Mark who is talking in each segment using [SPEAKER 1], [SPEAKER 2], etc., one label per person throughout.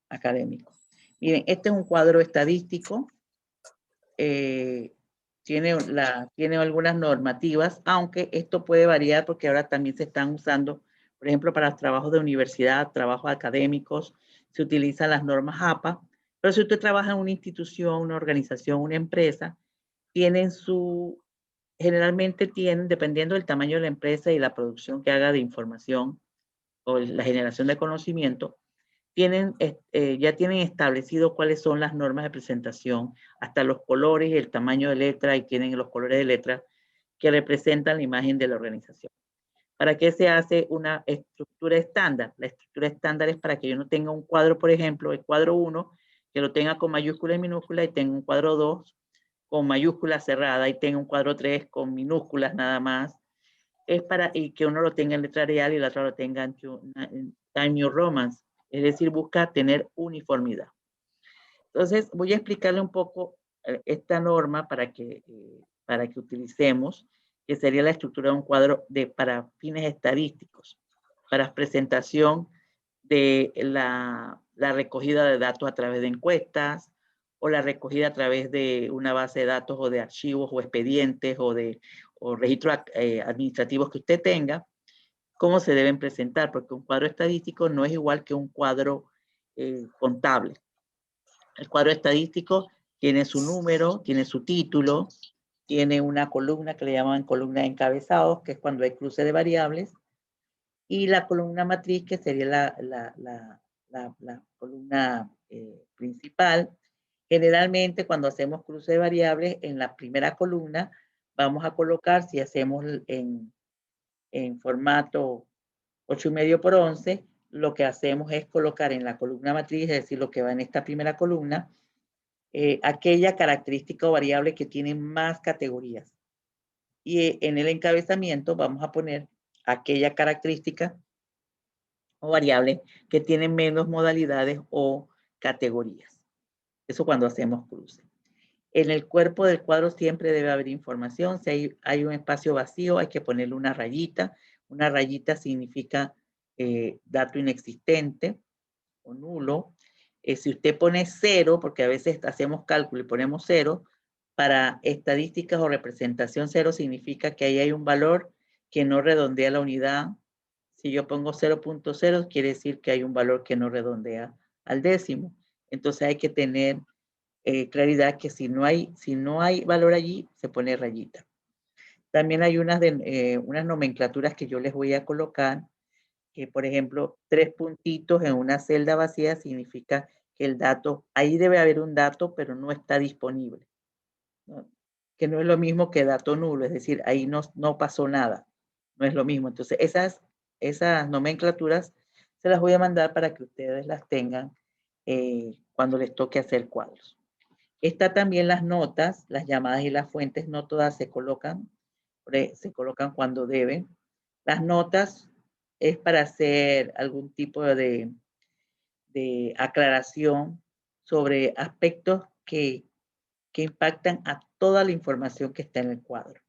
[SPEAKER 1] académico. Miren, este es un cuadro estadístico. Tiene algunas normativas, aunque esto puede variar porque ahora también se están usando, por ejemplo, para trabajos de universidad, trabajos académicos, se utilizan las normas APA, pero si usted trabaja en una institución, una organización, una empresa, generalmente tienen, dependiendo del tamaño de la empresa y la producción que haga de información o la generación de conocimiento, ya tienen establecido cuáles son las normas de presentación, hasta los colores, el tamaño de letra, y tienen los colores de letra que representan la imagen de la organización. ¿Para qué se hace una estructura estándar? La estructura estándar es para que yo no tenga un cuadro, por ejemplo, el cuadro 1, que lo tenga con mayúscula y minúscula, y tenga un cuadro 2 con mayúscula cerrada, y tenga un cuadro 3 con minúsculas nada más. Y que uno lo tenga en letra real y el otro lo tenga en Times New Roman. Es decir, busca tener uniformidad. Entonces, voy a explicarle un poco esta norma para que utilicemos, que sería la estructura de un cuadro para fines estadísticos, para presentación de la recogida de datos a través de encuestas, o la recogida a través de una base de datos o de archivos o expedientes o registros administrativos que usted tenga. Cómo se deben presentar, porque un cuadro estadístico no es igual que un cuadro contable. El cuadro estadístico tiene su número, tiene su título, tiene una columna que le llaman columna de encabezados, que es cuando hay cruce de variables, y la columna matriz, que sería la columna principal. Generalmente, cuando hacemos cruce de variables, en la primera columna vamos a colocar, si hacemos en formato 8,5 por 11, lo que hacemos es colocar en la columna matriz, es decir, lo que va en esta primera columna, aquella característica o variable que tiene más categorías. Y en el encabezamiento vamos a poner aquella característica o variable que tiene menos modalidades o categorías. Eso cuando hacemos cruce. En el cuerpo del cuadro siempre debe haber información. Si hay un espacio vacío, hay que ponerle una rayita. Una rayita significa dato inexistente o nulo. Si usted pone 0, porque a veces hacemos cálculo y ponemos 0, para estadísticas o representación 0 significa que ahí hay un valor que no redondea la unidad. Si yo pongo 0.0, quiere decir que hay un valor que no redondea al décimo. Entonces hay que tener claridad que si no hay valor allí, se pone rayita. También hay unas nomenclaturas que yo les voy a colocar, que por ejemplo, 3 puntitos en una celda vacía significa que el dato, ahí debe haber un dato, pero no está disponible, ¿no? Que no es lo mismo que dato nulo, es decir, ahí no pasó nada, no es lo mismo. Entonces, esas nomenclaturas se las voy a mandar para que ustedes las tengan cuando les toque hacer cuadros. Está también las notas, las llamadas y las fuentes, no todas se colocan cuando deben. Las notas es para hacer algún tipo de aclaración sobre aspectos que impactan a toda la información que está en el cuadro.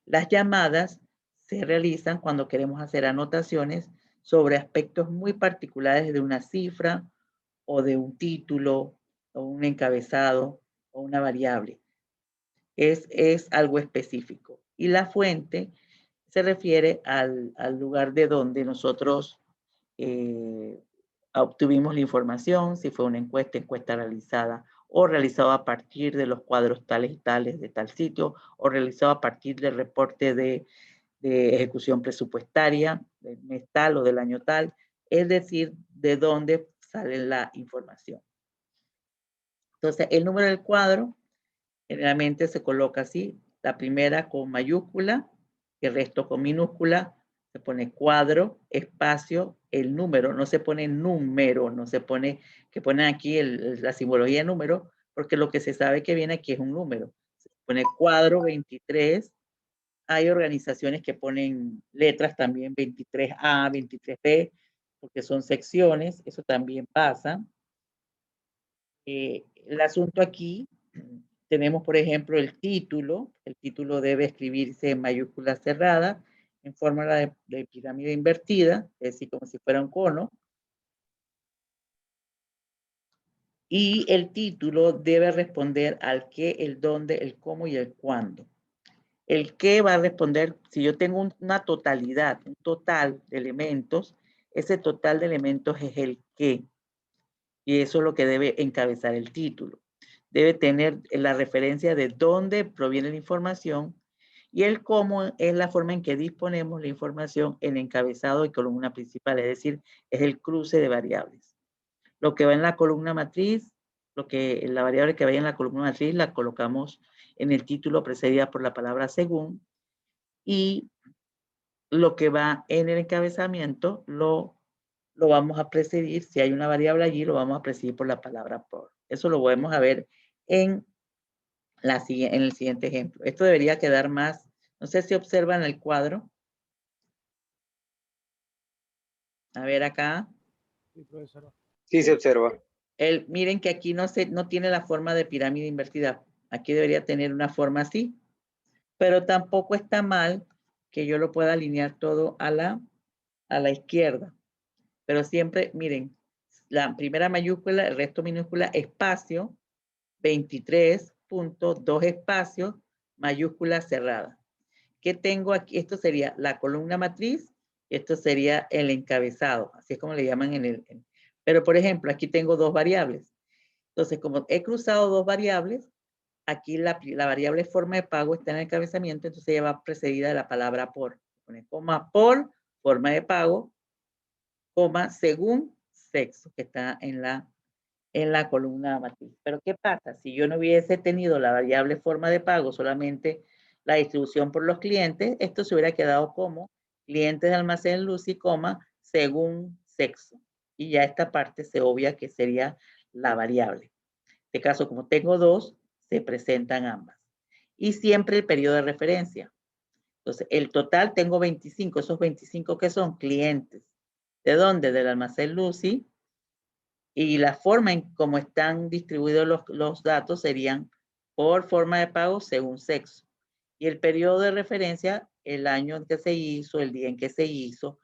[SPEAKER 1] Las llamadas se realizan cuando queremos hacer anotaciones sobre aspectos muy particulares de una cifra o de un título o un encabezado o una variable. Es algo específico. Y la fuente se refiere al lugar de donde nosotros obtuvimos la información, si fue una encuesta realizada o realizada a partir de los cuadros tales y tales de tal sitio, o realizado a partir del reporte de ejecución presupuestaria del mes tal o del año tal, es decir, de dónde sale la información. Entonces, el número del cuadro generalmente se coloca así, la primera con mayúscula, el resto con minúscula, se pone cuadro, espacio, el número, no se pone número, no se pone, que ponen aquí la simbología de número, porque lo que se sabe que viene aquí es un número. Se pone cuadro 23, hay organizaciones que ponen letras también 23A, 23B, porque son secciones, eso también pasa. El asunto aquí, tenemos por ejemplo el título debe escribirse en mayúscula cerrada, en forma de pirámide invertida, es decir, como si fuera un cono. Y el título debe responder al qué, el dónde, el cómo y el cuándo. El qué va a responder, si yo tengo una totalidad, un total de elementos, ese total de elementos es el qué. Y eso es lo que debe encabezar el título. Debe tener la referencia de dónde proviene la información y el cómo es la forma en que disponemos la información en encabezado y columna principal, es decir, es el cruce de variables. Lo que va en la columna matriz, la variable que vaya en la columna matriz la colocamos en el título precedida por la palabra según, y lo que va en el encabezamiento lo vamos a precedir, si hay una variable allí, lo vamos a precedir por la palabra por. Eso lo podemos a ver en el siguiente ejemplo. Esto debería quedar más, no sé si observan el cuadro. A ver acá.
[SPEAKER 2] Sí, profesora.
[SPEAKER 3] Sí, se observa.
[SPEAKER 1] Miren que aquí no tiene la forma de pirámide invertida. Aquí debería tener una forma así, pero tampoco está mal que yo lo pueda alinear todo a la izquierda. Pero siempre, miren, la primera mayúscula, el resto minúscula, espacio, 23 puntos, 2 espacios, mayúscula cerrada. ¿Qué tengo aquí? Esto sería la columna matriz, esto sería el encabezado, así es como le llaman pero por ejemplo, aquí tengo dos variables. Entonces, como he cruzado dos variables, aquí la variable forma de pago está en el encabezamiento, entonces ella va precedida de la palabra por. Pone coma por, forma de pago, coma según sexo, que está en la columna matriz. Pero ¿qué pasa? Si yo no hubiese tenido la variable forma de pago, solamente la distribución por los clientes, esto se hubiera quedado como clientes de almacén Lucy, coma, según sexo. Y ya esta parte se obvia que sería la variable. En este caso, como tengo dos, se presentan ambas. Y siempre el periodo de referencia. Entonces, el total tengo 25. ¿Esos 25 qué son? Clientes. ¿De dónde? Del almacén Lucy. Y la forma en cómo están distribuidos los datos serían por forma de pago según sexo. Y el periodo de referencia, el año en que se hizo, el día en que se hizo,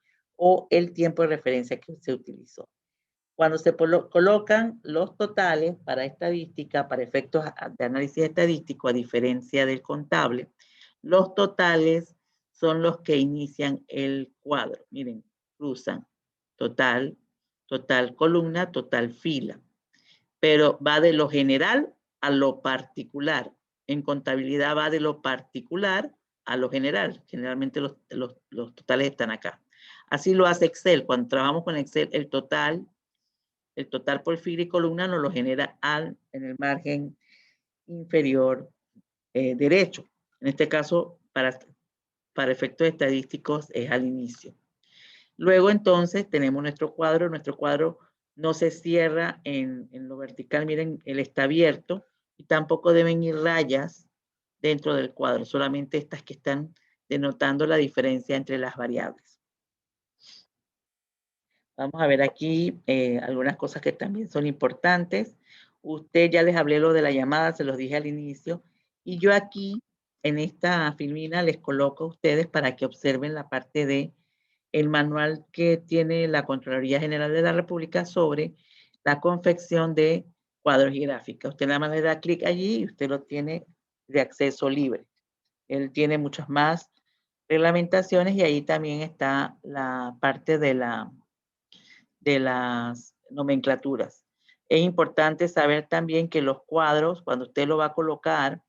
[SPEAKER 1] o el tiempo de referencia que se utilizó. Cuando se colocan los totales para estadística, para efectos de análisis estadístico, a diferencia del contable, los totales son los que inician el cuadro. Miren, cruzan total, total columna, total fila. Pero va de lo general a lo particular. En contabilidad va de lo particular a lo general. Generalmente los totales están acá. Así lo hace Excel. Cuando trabajamos con Excel, el total por fila y columna nos lo genera en el margen inferior derecho. En este caso, para efectos estadísticos es al inicio. Luego entonces tenemos nuestro cuadro. Nuestro cuadro no se cierra en lo vertical. Miren, él está abierto y tampoco deben ir rayas dentro del cuadro. Solamente estas que están denotando la diferencia entre las variables. Vamos a ver aquí algunas cosas que también son importantes. Usted ya les hablé lo de la llamada, se los dije al inicio. Y yo aquí, en esta filmina, les coloco a ustedes para que observen la parte de el manual que tiene la Contraloría General de la República sobre la confección de cuadros y gráficas. Usted nada más le da clic allí y usted lo tiene de acceso libre. Él tiene muchas más reglamentaciones y ahí también está la parte de las nomenclaturas. Es importante saber también que los cuadros, cuando usted lo va a colocar,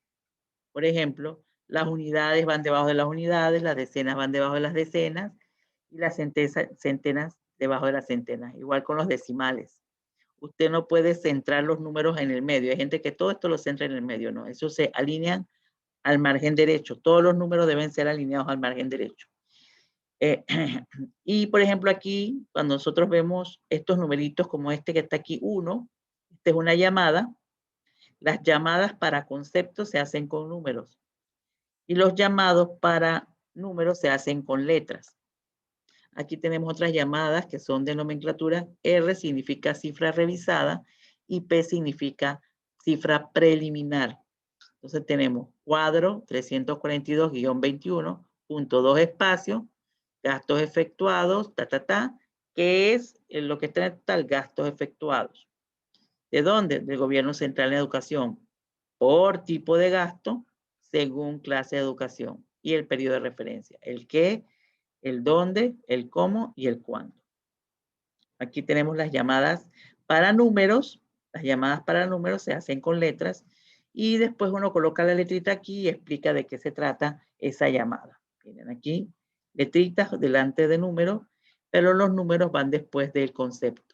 [SPEAKER 1] por ejemplo, las unidades van debajo de las unidades, las decenas van debajo de las decenas y las centenas debajo de las centenas. Igual con los decimales. Usted no puede centrar los números en el medio. Hay gente que todo esto lo centra en el medio, ¿no? Eso se alinean al margen derecho. Todos los números deben ser alineados al margen derecho. Y por ejemplo aquí, cuando nosotros vemos estos numeritos como este que está aquí, 1, esta es una llamada. Las llamadas para conceptos se hacen con números y los llamados para números se hacen con letras. Aquí tenemos otras llamadas que son de nomenclatura. R significa cifra revisada y P significa cifra preliminar. Entonces tenemos cuadro 342-21, espacio, gastos efectuados, que es lo que está en el total, gastos efectuados. ¿De dónde? Del Gobierno Central en Educación, por tipo de gasto, según clase de educación y el periodo de referencia. El qué, el dónde, el cómo y el cuándo. Aquí tenemos las llamadas para números. Las llamadas para números se hacen con letras y después uno coloca la letrita aquí y explica de qué se trata esa llamada. Miren aquí, letritas delante de números, pero los números van después del concepto.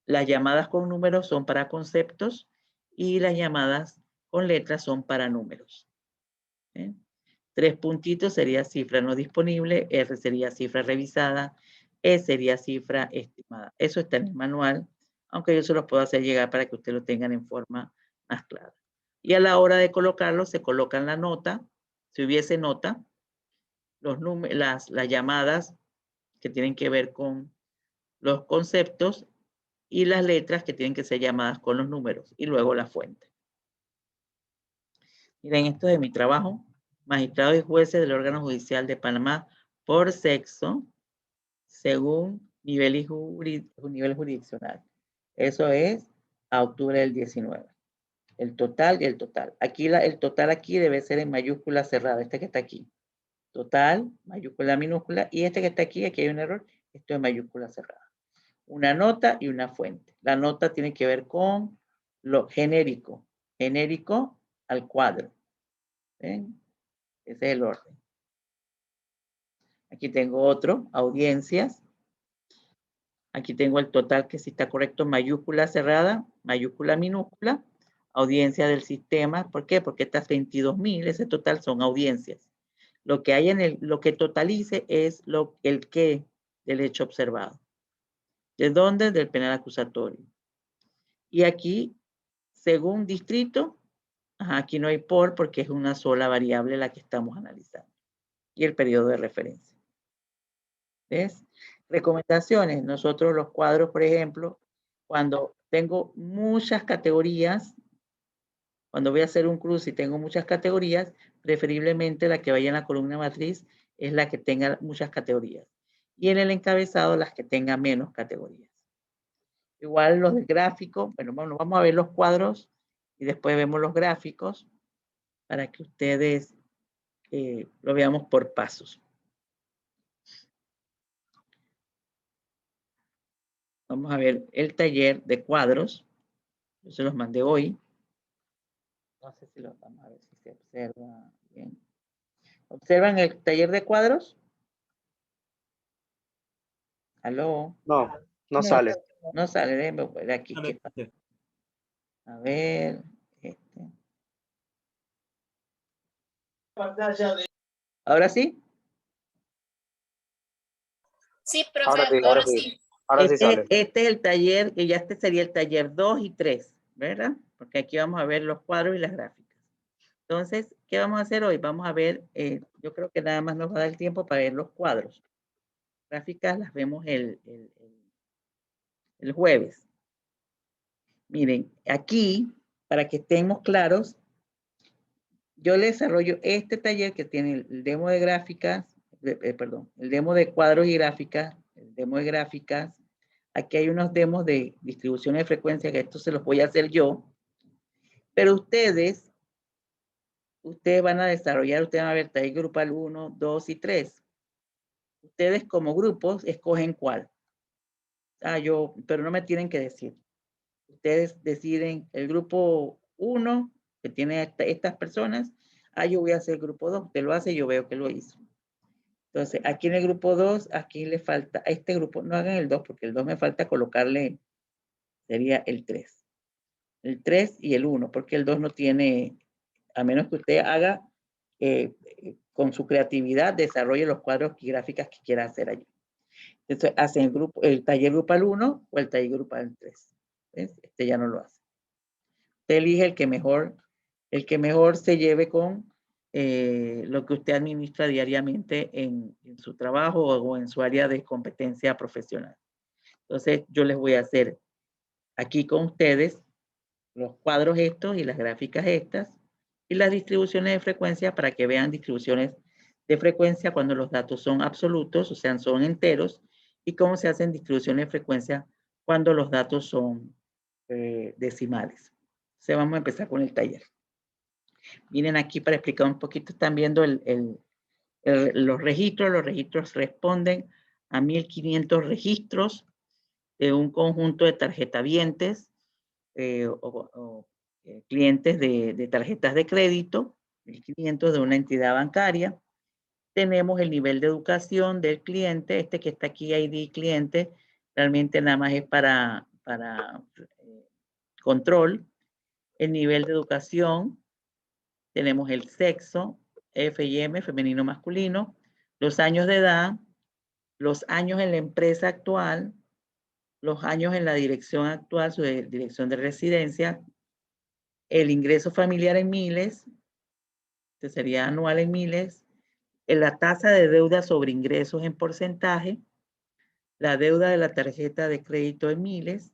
[SPEAKER 1] Las llamadas con números son para conceptos y las llamadas con letras son para números. ¿Eh? 3 puntitos sería cifra no disponible, R sería cifra revisada, E sería cifra estimada. Eso está en el manual, aunque yo se los puedo hacer llegar para que ustedes lo tengan en forma más clara. Y a la hora de colocarlo, se colocan la nota, si hubiese nota, las llamadas que tienen que ver con los conceptos y las letras que tienen que ser llamadas con los números y luego la fuente. Miren, esto es mi trabajo. Magistrados y jueces del órgano judicial de Panamá por sexo, según nivel jurisdiccional. Eso es a octubre del 19. El total y el total. Aquí el total aquí debe ser en mayúscula cerrada, este que está aquí. Total, mayúscula minúscula, y este que está aquí hay un error, esto es mayúscula cerrada. Una nota y una fuente. La nota tiene que ver con lo genérico al cuadro. ¿Ven? Ese es el orden. Aquí tengo otro, audiencias. Aquí tengo el total que sí está correcto, mayúscula cerrada, mayúscula minúscula, audiencia del sistema. ¿Por qué? Porque estas 22.000, ese total son audiencias. Lo que hay lo que totalice es el qué del hecho observado. ¿De dónde? Del penal acusatorio. Y aquí, según distrito, aquí no hay por porque es una sola variable la que estamos analizando. Y el periodo de referencia. ¿Ves? Recomendaciones. Nosotros los cuadros, por ejemplo, cuando tengo muchas categorías, cuando voy a hacer un cruce y tengo muchas categorías, preferiblemente la que vaya en la columna matriz es la que tenga muchas categorías. Y en el encabezado las que tenga menos categorías. Igual los del gráfico, bueno, vamos a ver los cuadros y después vemos los gráficos para que ustedes lo veamos por pasos. Vamos a ver el taller de cuadros. Yo se los mandé hoy. No sé si vamos a ver si se observa bien. ¿Observan el taller de cuadros? ¿Aló?
[SPEAKER 2] No, no sale.
[SPEAKER 1] No sale, déjenme ver aquí. A ver. ¿Ahora sí?
[SPEAKER 3] Sí, profe, ahora sí.
[SPEAKER 2] Ahora sí sale.
[SPEAKER 1] Este es el taller, y ya este sería el taller 2 y 3, ¿verdad? Porque aquí vamos a ver los cuadros y las gráficas. Entonces, ¿qué vamos a hacer hoy? Vamos a ver, yo creo que nada más nos va a dar el tiempo para ver los cuadros. Gráficas las vemos el jueves. Miren, aquí, para que estemos claros, yo les desarrollo este taller que tiene el demo de gráficas, perdón, el demo de cuadros y gráficas, el demo de gráficas. Aquí hay unos demos de distribución de frecuencia que esto se los voy a hacer yo. Pero ustedes van a desarrollar, ustedes van a ver taller grupal 1, 2 y 3. Ustedes como grupos escogen cuál. Pero no me tienen que decir. Ustedes deciden el grupo 1, que tiene estas personas. Yo voy a hacer el grupo 2. Usted lo hace, yo veo que lo hizo. Entonces, aquí en el grupo 2, aquí le falta, a este grupo, no hagan el 2, porque el 2 me falta colocarle, sería el 3. El 3 y el 1, porque el 2 no tiene, a menos que usted haga, con su creatividad, desarrolle los cuadros y gráficas que quiera hacer allí. Entonces, hacen el taller grupal 1 o el taller grupal 3. ¿Ves? Este ya no lo hace. Usted elige el que mejor se lleve con lo que usted administra diariamente en su trabajo o en su área de competencia profesional. Entonces, yo les voy a hacer aquí con ustedes los cuadros estos y las gráficas estas y las distribuciones de frecuencia para que vean distribuciones de frecuencia cuando los datos son absolutos, o sea, son enteros, y cómo se hacen distribuciones de frecuencia cuando los datos son decimales. Entonces vamos a empezar con el taller. Miren aquí para explicar un poquito, están viendo los registros. Los registros responden a 1500 registros de un conjunto de tarjetavientes clientes de tarjetas de crédito, 1500 de una entidad bancaria. Tenemos el nivel de educación del cliente, este que está aquí, ID cliente, realmente nada más es para control. El nivel de educación, tenemos el sexo, F y M, femenino, masculino, los años de edad, los años en la empresa actual, los años en la dirección actual, su dirección de residencia, el ingreso familiar en miles, que sería anual en miles, la tasa de deuda sobre ingresos en porcentaje, la deuda de la tarjeta de crédito en miles,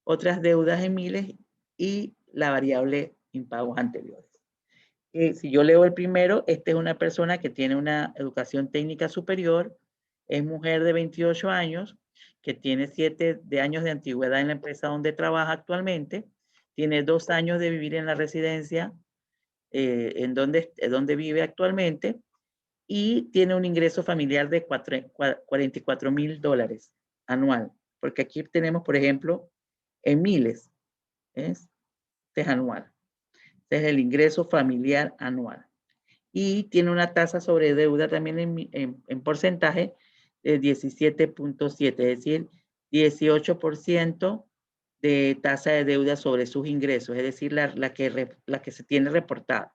[SPEAKER 1] otras deudas en miles y la variable impagos anteriores. Si yo leo el primero, esta es una persona que tiene una educación técnica superior, es mujer de 28 años, que tiene 7 años de antigüedad en la empresa donde trabaja actualmente, tiene 2 años de vivir en la residencia en donde vive actualmente y tiene un ingreso familiar de $44,000 anual, porque aquí tenemos, por ejemplo, en miles, ¿ves? Este es anual. Este es el ingreso familiar anual. Y tiene una tasa sobre deuda también en porcentaje de 17.7, es decir, 18% de tasa de deuda sobre sus ingresos, es decir, la que se tiene reportada.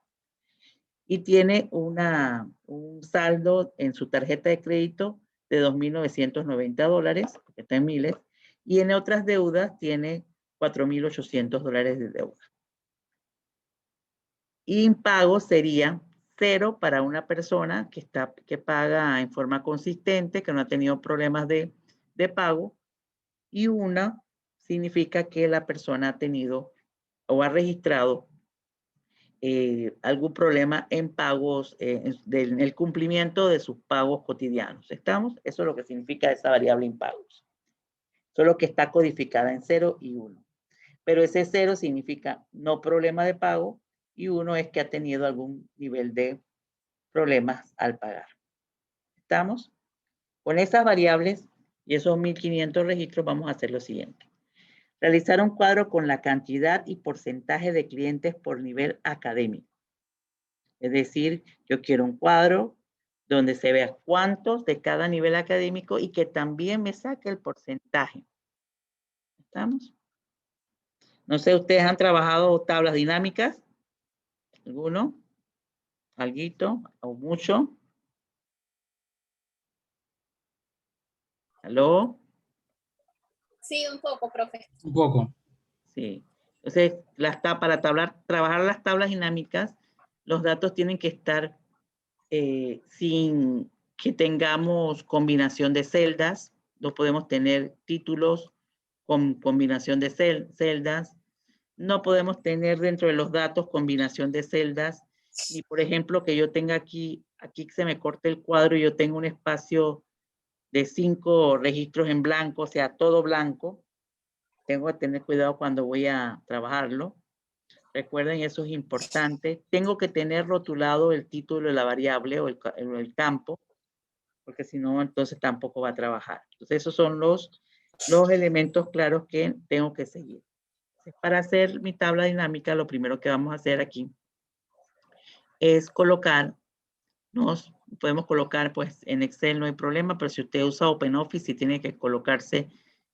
[SPEAKER 1] Y tiene un saldo en su tarjeta de crédito de $2,990, porque está en miles, y en otras deudas tiene $4,800 de deuda. Y impago sería 0 para una persona que paga en forma consistente, que no ha tenido problemas de pago, y 1 significa que la persona ha tenido o ha registrado algún problema en pagos, en el cumplimiento de sus pagos cotidianos. ¿Estamos? Eso es lo que significa esa variable impagos. Solo que está codificada en 0 y 1. Pero ese 0 significa no problema de pago y 1 es que ha tenido algún nivel de problemas al pagar. ¿Estamos? Con esas variables y esos 1500 registros vamos a hacer lo siguiente. Realizar un cuadro con la cantidad y porcentaje de clientes por nivel académico. Es decir, yo quiero un cuadro donde se vea cuántos de cada nivel académico y que también me saque el porcentaje. ¿Estamos? No sé, ¿ustedes han trabajado tablas dinámicas? ¿Alguno? ¿Alguito? ¿O mucho? ¿Aló?
[SPEAKER 3] Sí, un poco, profe.
[SPEAKER 4] Un poco.
[SPEAKER 1] Sí. Entonces, para trabajar las tablas dinámicas, los datos tienen que estar sin que tengamos combinación de celdas. No podemos tener títulos con combinación de celdas. No podemos tener dentro de los datos combinación de celdas. Y por ejemplo, que yo tenga aquí se me corte el cuadro y yo tengo un espacio de 5 registros en blanco, o sea, todo blanco. Tengo que tener cuidado cuando voy a trabajarlo. Recuerden, eso es importante. Tengo que tener rotulado el título de la variable o el campo, porque si no, entonces tampoco va a trabajar. Entonces, esos son los elementos claros que tengo que seguir. Para hacer mi tabla dinámica, lo primero que vamos a hacer aquí es podemos colocar, pues en Excel no hay problema, pero si usted usa OpenOffice, sí tiene que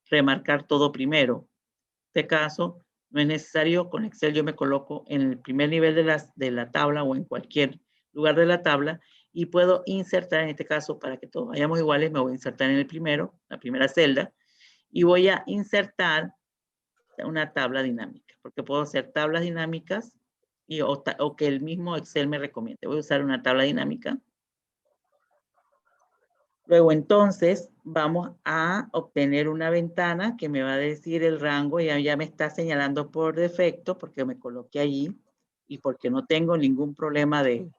[SPEAKER 1] remarcar todo primero. En este caso, no es necesario, con Excel yo me coloco en el primer nivel de la tabla o en cualquier lugar de la tabla y puedo insertar, en este caso, para que todos vayamos iguales, me voy a insertar en el primero, la primera celda, y voy a insertar una tabla dinámica, porque puedo hacer tablas dinámicas o que el mismo Excel me recomiende. Voy a usar una tabla dinámica. Luego entonces vamos a obtener una ventana que me va a decir el rango, ya me está señalando por defecto porque me coloqué allí y porque no tengo ningún problema de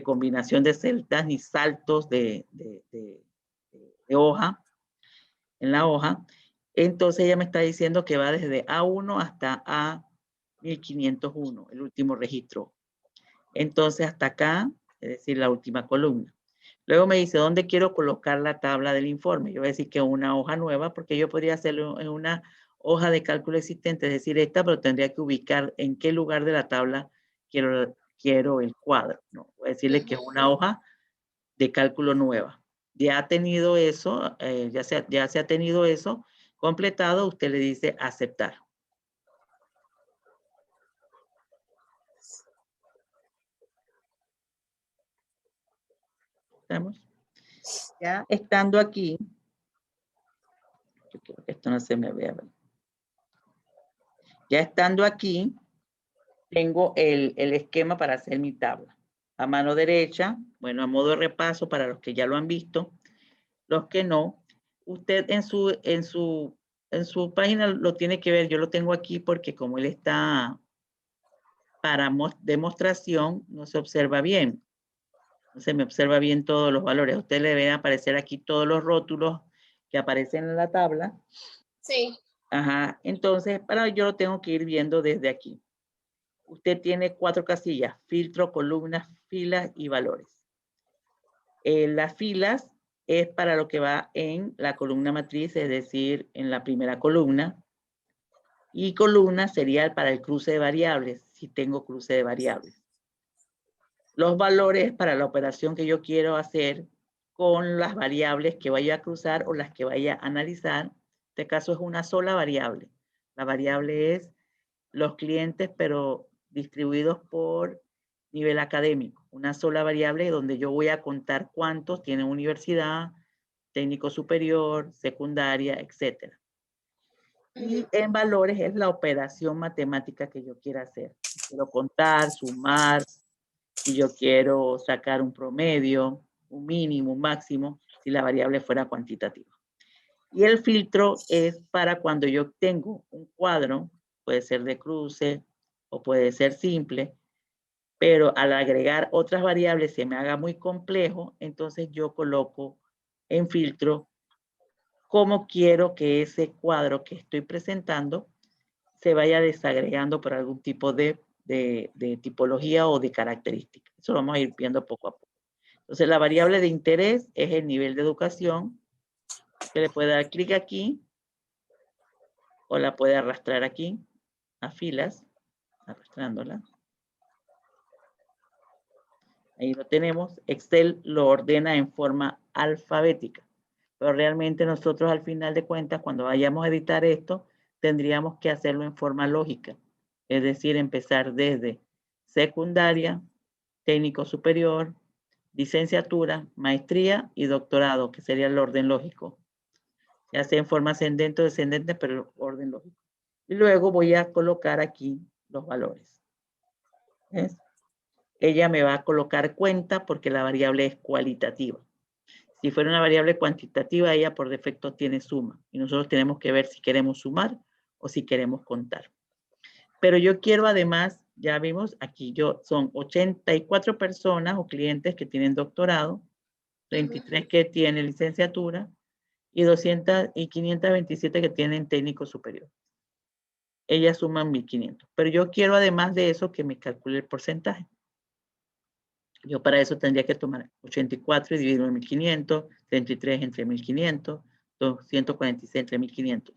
[SPEAKER 1] combinación de celdas ni saltos de hoja en la hoja. Entonces ella me está diciendo que va desde A1 hasta A1501, el último registro. Entonces hasta acá, es decir, la última columna. Luego me dice, ¿dónde quiero colocar la tabla del informe? Yo voy a decir que una hoja nueva, porque yo podría hacerlo en una hoja de cálculo existente, es decir, esta, pero tendría que ubicar en qué lugar de la tabla quiero el cuadro, ¿no? Voy a decirle que es una hoja de cálculo nueva. Ya ha tenido eso, ya se ha tenido eso completado, usted le dice aceptar. ¿Estamos? Ya estando aquí, yo quiero que esto no se me vea. Ya estando aquí, tengo el esquema para hacer mi tabla. A mano derecha, bueno, a modo de repaso para los que ya lo han visto, los que no, usted en su página lo tiene que ver. Yo lo tengo aquí porque como él está para demostración, no se observa bien. No se me observa bien todos los valores. A usted le deben aparecer aquí todos los rótulos que aparecen en la tabla.
[SPEAKER 3] Sí.
[SPEAKER 1] Ajá. Entonces, yo lo tengo que ir viendo desde aquí. Usted tiene 4 casillas: filtro, columnas, filas y valores. Las filas es para lo que va en la columna matriz, es decir, en la primera columna. Y columna sería para el cruce de variables, si tengo cruce de variables. Los valores para la operación que yo quiero hacer con las variables que vaya a cruzar o las que vaya a analizar. En este caso es una sola variable. La variable es los clientes, pero distribuidos por nivel académico. Una sola variable donde yo voy a contar cuántos tienen universidad, técnico superior, secundaria, etc. Y en valores es la operación matemática que yo quiera hacer. Quiero contar, sumar, si yo quiero sacar un promedio, un mínimo, un máximo, si la variable fuera cuantitativa. Y el filtro es para cuando yo tengo un cuadro, puede ser de cruce o puede ser simple, pero al agregar otras variables se me haga muy complejo, entonces yo coloco en filtro cómo quiero que ese cuadro que estoy presentando se vaya desagregando por algún tipo de tipología o de característica. Eso lo vamos a ir viendo poco a poco. Entonces, la variable de interés es el nivel de educación. Se le puede dar clic aquí o la puede arrastrar aquí a filas, arrastrándola. Ahí lo tenemos. Excel lo ordena en forma alfabética. Pero realmente nosotros al final de cuentas, cuando vayamos a editar esto, tendríamos que hacerlo en forma lógica. Es decir, empezar desde secundaria, técnico superior, licenciatura, maestría y doctorado, que sería el orden lógico. Ya sea en forma ascendente o descendente, pero orden lógico. Y luego voy a colocar aquí los valores. ¿Ves? Ella me va a colocar cuenta porque la variable es cualitativa. Si fuera una variable cuantitativa, ella por defecto tiene suma. Y nosotros tenemos que ver si queremos sumar o si queremos contar. Pero yo quiero además, ya vimos aquí, son 84 personas o clientes que tienen doctorado, 23 que tienen licenciatura y 527 que tienen técnico superior. Ellas suman 1500. Pero yo quiero además de eso que me calcule el porcentaje. Yo para eso tendría que tomar 84 y dividirlo en 1500, 33 entre 1500, 246 entre 1500.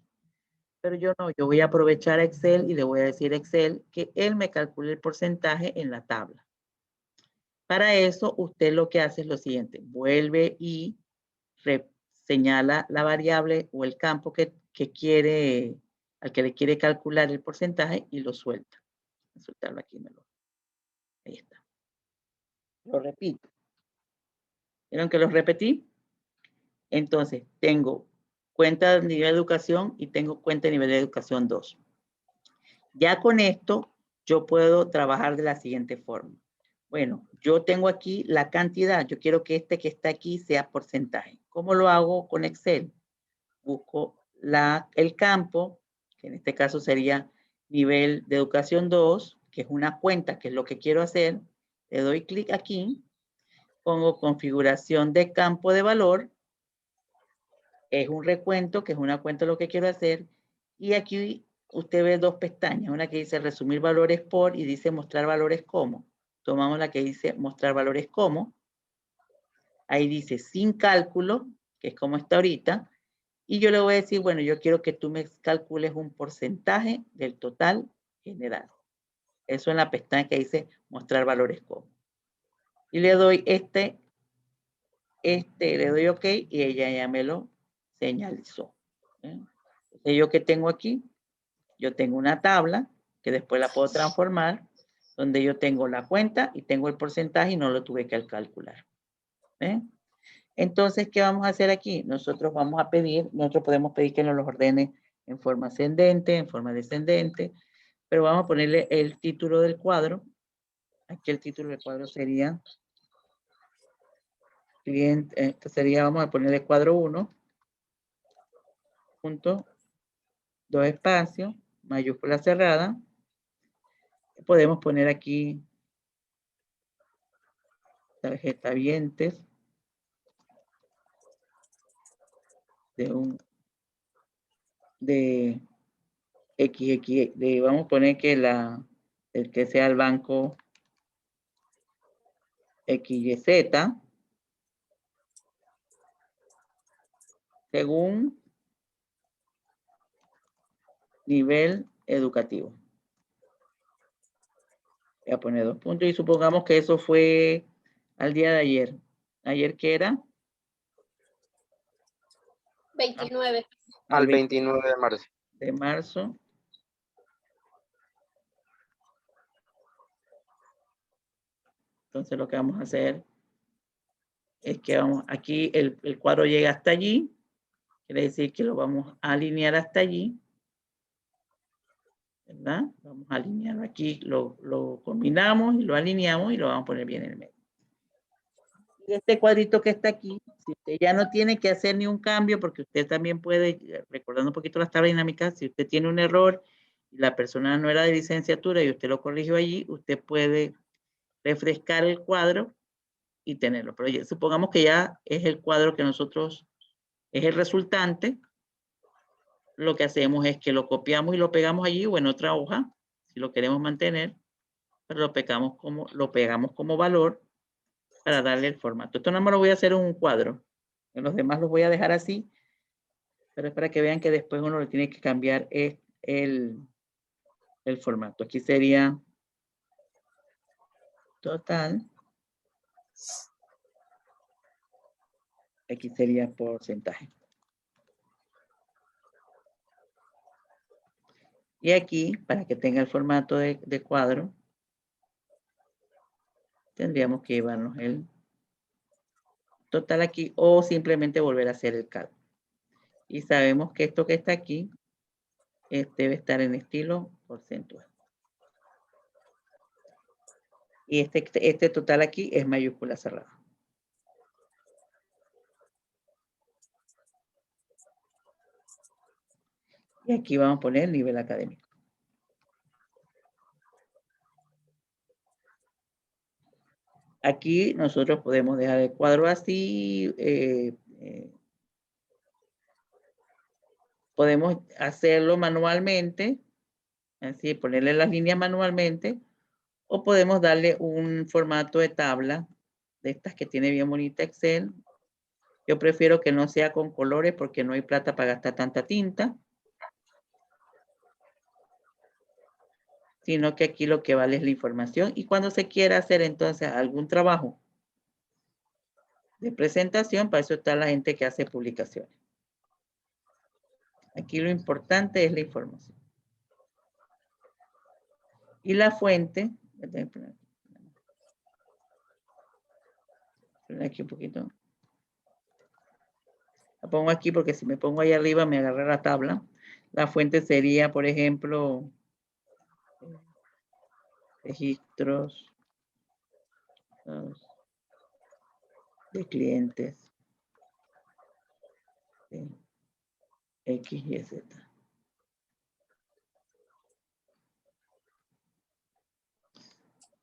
[SPEAKER 1] Pero yo no, yo voy a aprovechar Excel y le voy a decir a Excel que él me calcule el porcentaje en la tabla. Para eso, usted lo que hace es lo siguiente. Vuelve y señala la variable o el campo al que le quiere calcular el porcentaje y lo suelta. Voy a soltarlo aquí. Ahí está. Lo repito. ¿Vieron que lo repetí? Entonces, tengo cuenta de nivel de educación y tengo cuenta de nivel de educación 2. Ya con esto, yo puedo trabajar de la siguiente forma. Bueno, yo tengo aquí la cantidad. Yo quiero que este que está aquí sea porcentaje. ¿Cómo lo hago con Excel? Busco el campo, que en este caso sería nivel de educación 2, que es una cuenta, que es lo que quiero hacer. Le doy clic aquí. Pongo configuración de campo de valor. es un recuento, que es una cuenta de lo que quiero hacer. Y aquí usted ve dos pestañas, una que dice resumir valores por y dice mostrar valores como. Tomamos la que dice mostrar valores como. Ahí dice sin cálculo, que es como está ahorita. Y yo le voy a decir, bueno, yo quiero que tú me calcules un porcentaje del total general. Eso en la pestaña que dice mostrar valores como. Y le doy le doy OK y ella ya me lo señalizó. Entonces, ¿yo qué tengo aquí? Yo tengo una tabla que después la puedo transformar, donde yo tengo la cuenta y tengo el porcentaje y no lo tuve que calcular. Entonces, ¿qué vamos a hacer aquí? Nosotros podemos pedir que nos los ordene en forma ascendente, en forma descendente, pero vamos a ponerle el título del cuadro. Aquí el título del cuadro sería cliente, esto sería, vamos a ponerle cuadro 1, punto, 2 espacios, mayúscula cerrada. Podemos poner aquí tarjetavientes de XX, vamos a poner que el que sea el banco XYZ, según nivel educativo. Voy a poner 2 puntos y supongamos que eso fue al día de ayer. ¿Ayer qué era?
[SPEAKER 3] 29.
[SPEAKER 2] Al 29 de marzo.
[SPEAKER 1] De marzo. Entonces lo que vamos a hacer es que aquí el cuadro llega hasta allí. Quiere decir que lo vamos a alinear hasta allí. ¿Verdad? Vamos a alinearlo aquí, lo combinamos y lo alineamos y lo vamos a poner bien en el medio. Y este cuadrito que está aquí, si usted ya no tiene que hacer ni un cambio, porque usted también puede, recordando un poquito las tablas dinámicas, si usted tiene un error y la persona no era de licenciatura y usted lo corrigió allí, usted puede refrescar el cuadro y tenerlo. Pero supongamos que ya es el cuadro que nosotros, es el resultante. Lo que hacemos es que lo copiamos y lo pegamos allí o en otra hoja, si lo queremos mantener, pero lo pegamos como valor para darle el formato. Esto no me lo voy a hacer en un cuadro. En los demás los voy a dejar así, pero es para que vean que después uno le tiene que cambiar el formato. Aquí sería total. Aquí sería porcentaje. Y aquí, para que tenga el formato de cuadro, tendríamos que llevarnos el total aquí o simplemente volver a hacer el cálculo. Y sabemos que esto que está aquí debe estar en estilo porcentual. Y este total aquí es mayúscula cerrada. Y aquí vamos a poner el nivel académico. Aquí nosotros podemos dejar el cuadro así. Podemos hacerlo manualmente. Así, ponerle las líneas manualmente. O podemos darle un formato de tabla. De estas que tiene bien bonita Excel. Yo prefiero que no sea con colores porque no hay plata para gastar tanta tinta. Sino que aquí lo que vale es la información. Y cuando se quiera hacer entonces algún trabajo de presentación, para eso está la gente que hace publicaciones. Aquí lo importante es la información. Y la fuente, aquí un poquito. La pongo aquí porque si me pongo ahí arriba me agarra la tabla. La fuente sería, por ejemplo, registros de clientes de X y Z.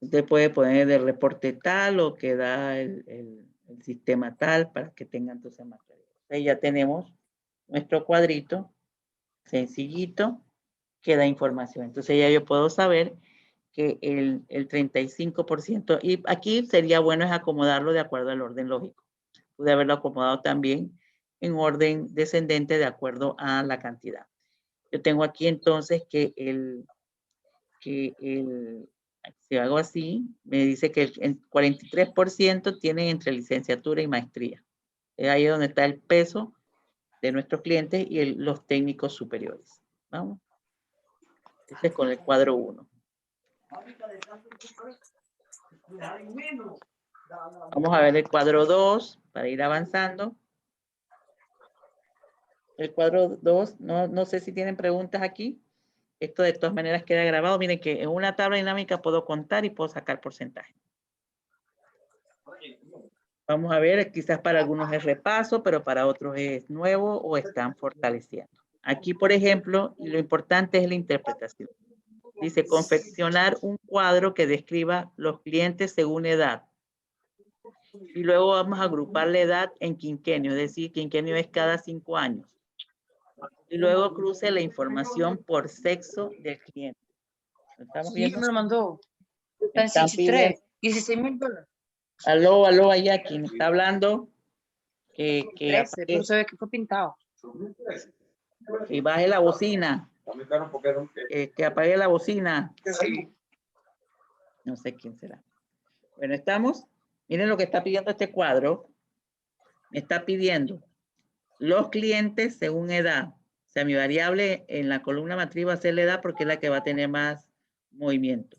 [SPEAKER 1] Usted puede poner de reporte tal o que da el sistema tal para que tengan toda esa materia. Entonces ya tenemos nuestro cuadrito, sencillito, que da información. Entonces ya yo puedo saber que el 35%, y aquí sería bueno es acomodarlo de acuerdo al orden lógico. Pude haberlo acomodado también en orden descendente de acuerdo a la cantidad. Yo tengo aquí entonces que si hago así, me dice que el 43% tienen entre licenciatura y maestría. Es ahí donde está el peso de nuestros clientes y los técnicos superiores. Vamos. Este es con el cuadro 1. Vamos a ver el cuadro 2 para ir avanzando. El cuadro 2, no sé si tienen preguntas aquí. Esto de todas maneras queda grabado. Miren que en una tabla dinámica puedo contar y puedo sacar porcentaje. Vamos a ver, quizás para algunos es repaso, pero para otros es nuevo o están fortaleciendo. Aquí, por ejemplo, lo importante es la interpretación. Dice, confeccionar un cuadro que describa los clientes según edad. Y luego vamos a agrupar la edad en quinquenio, es decir, quinquenio es cada 5 años. Y luego cruce la información por sexo del cliente. ¿Estamos viendo?
[SPEAKER 4] Sí, me lo mandó. Está en
[SPEAKER 1] Están
[SPEAKER 4] 63, $16,000.
[SPEAKER 1] Aló, allá, quien está hablando, que
[SPEAKER 4] 13, pero se ve que fue pintado.
[SPEAKER 1] baje la bocina. Que apague la bocina.
[SPEAKER 4] Sí.
[SPEAKER 1] No sé quién será. Bueno, estamos. Miren lo que está pidiendo este cuadro. Me está pidiendo los clientes según edad. O sea, mi variable en la columna matriz va a ser la edad porque es la que va a tener más movimiento.